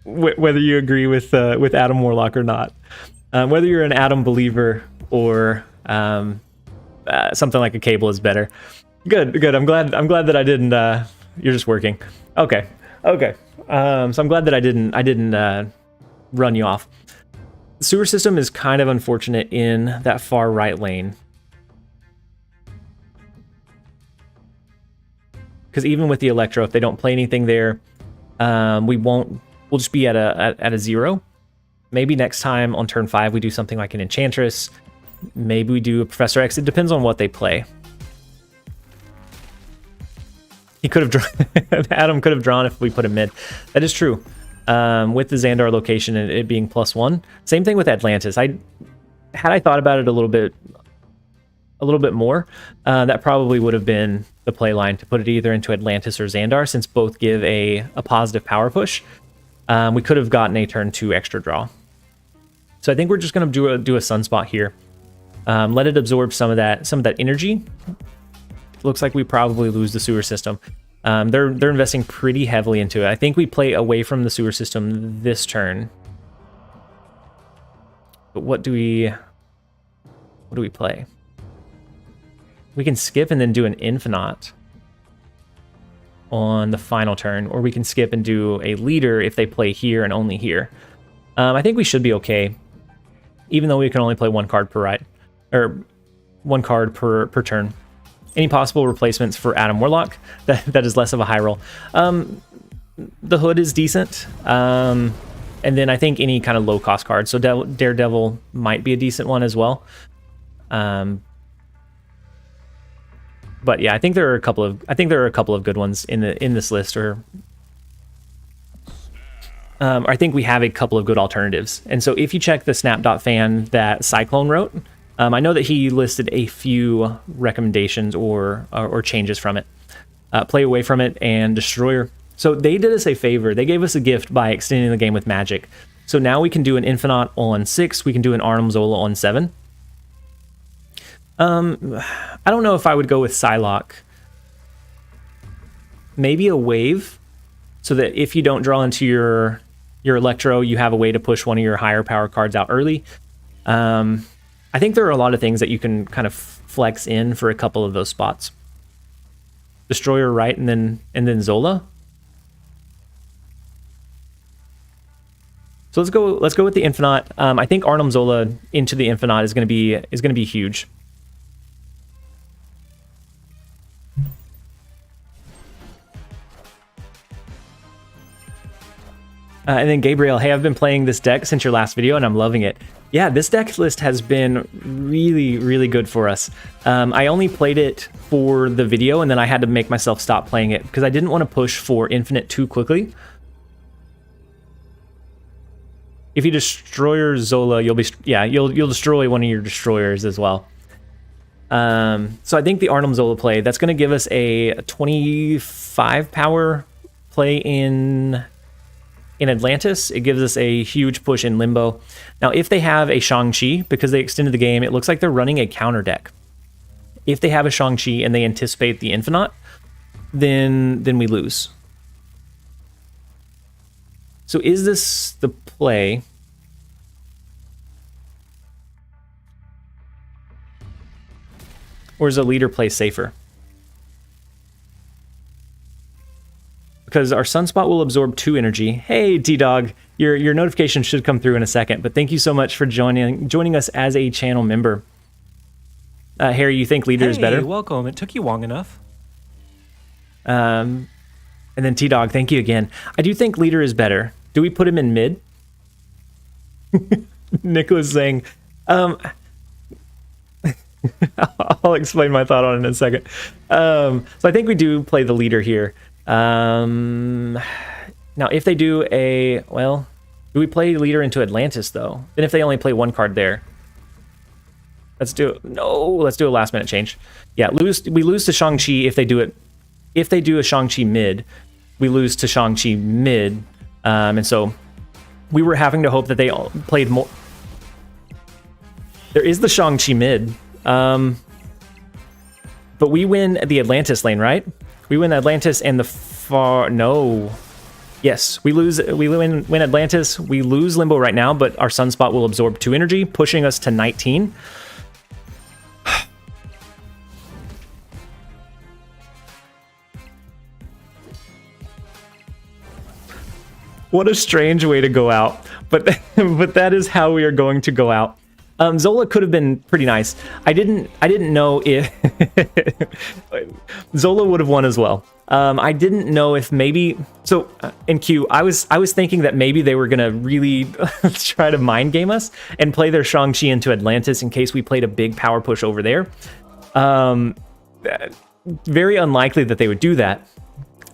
Whether you agree with Adam Warlock or not, whether you're an Adam believer or something like a cable is better. Good. I'm glad that I didn't. You're just working. Okay. So I'm glad that I didn't run you off. The sewer system is kind of unfortunate in that far right lane. Because even with the Electro, if they don't play anything there, we'll just be at a 0. Maybe next time on turn 5 we do something like an Enchantress. Maybe we do a Professor X. It depends on what they play. He could have drawn. Adam could have drawn if we put him mid. That is true. With the Xandar location and it being +1. Same thing with Atlantis. Had I thought about it a little bit more, that probably would have been the play line to put it either into Atlantis or Xandar, since both give a positive power push. We could have gotten a turn 2 extra draw. So I think we're just going to do a Sunspot here. Let it absorb some of that energy. Looks like we probably lose the sewer system. They're investing pretty heavily into it. I think we play away from the sewer system this turn. But what do we play? We can skip and then do an Infinite on the final turn, or we can skip and do a leader if they play here and only here. I think we should be okay, even though we can only play one card per ride, or one card per turn. Any possible replacements for Adam Warlock? That is less of a high roll. The Hood is decent, and then I think any kind of low cost card. So Daredevil might be a decent one as well. But yeah, I think there are a couple of good ones in this list, or I think we have a couple of good alternatives. And so if you check the snap.fan that Cyclone wrote, I know that he listed a few recommendations or changes from it. Play away from it and Destroyer. So they did us a favor. They gave us a gift by extending the game with Magic. So now we can do an Infinite on 6. We can do an Arnhem Zola on 7. I don't know if I would go with Psylocke. Maybe a Wave, so that if you don't draw into your Electro, you have a way to push one of your higher power cards out early. I think there are a lot of things that you can kind of flex in for a couple of those spots. Destroyer right, and then Zola. So let's go with the Infinite. I think Arnhem Zola into the Infinite is going to be huge. And then Gabriel, hey, I've been playing this deck since your last video and I'm loving it. Yeah, this deck list has been really, really good for us. I only played it for the video and then I had to make myself stop playing it because I didn't want to push for Infinite too quickly. If you destroy your Zola, you'll destroy one of your destroyers as well. So I think the Arnhem Zola play, that's going to give us a 25 power play in Atlantis. It gives us a huge push in Limbo. Now, if they have a Shang-Chi, because they extended the game, it looks like they're running a counter deck. If they have a Shang-Chi and they anticipate the Infinite, then we lose. So is this the play? Or is a leader play safer? Because our Sunspot will absorb 2 energy. Hey, T-Dog, your notification should come through in a second, but thank you so much for joining us as a channel member. Harry, you think leader is better? Welcome. It took you long enough. And then T-Dog, thank you again. I do think leader is better. Do we put him in mid? Nicholas saying, I'll explain my thought on it in a second. So I think we do play the leader here. Now, if they do do we play leader into Atlantis, though? Then if they only play one card there. Let's do it. No, let's do a last minute change. Yeah, we lose to Shang-Chi if they do it. If they do a Shang-Chi mid, we lose to Shang-Chi mid. And so we were having to hope that they all played more. There is the Shang-Chi mid. But we win the Atlantis lane, right? We win Atlantis and the far... No. Yes, we win Atlantis. We lose Limbo right now, but our Sunspot will absorb 2 energy, pushing us to 19. What a strange way to go out, but that is how we are going to go out. Zola could have been pretty nice. I didn't know if Zola would have won as well. I didn't know if maybe in Q I was thinking that maybe they were gonna really try to mind game us and play their Shang-Chi into Atlantis in case we played a big power push over there. Very unlikely that they would do that.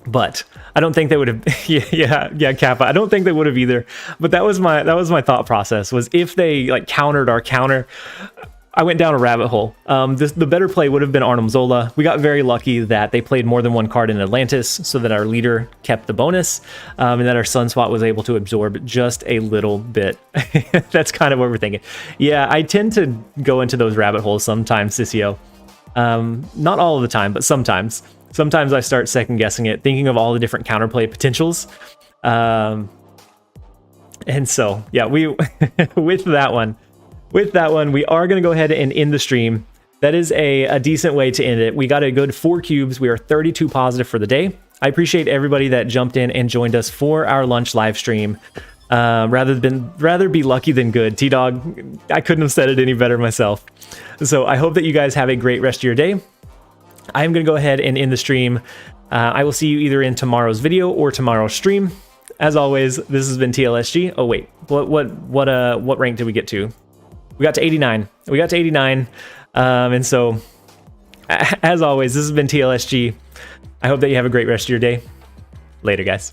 But I don't think they would have. Yeah, Kappa. I don't think they would have either. But that was my thought process. Was if they like countered our counter, I went down a rabbit hole. The better play would have been Arnim Zola. We got very lucky that they played more than one card in Atlantis, so that our leader kept the bonus, and that our Sunspot was able to absorb just a little bit. That's kind of what we're thinking. Yeah, I tend to go into those rabbit holes sometimes, Sissio. Not all of the time, but sometimes. Sometimes I start second guessing it, thinking of all the different counterplay potentials. And so, yeah, we with that one, we are going to go ahead and end the stream. That is a decent way to end it. We got a good 4 cubes. We are 32 positive for the day. I appreciate everybody that jumped in and joined us for our lunch live stream. Rather be lucky than good. T-Dog, I couldn't have said it any better myself. So I hope that you guys have a great rest of your day. I'm going to go ahead and end the stream. I will see you either in tomorrow's video or tomorrow's stream. As always, this has been TLSG. Oh wait, what rank did we get to? We got to 89. We got to 89. And so, as always, this has been TLSG. I hope that you have a great rest of your day. Later, guys.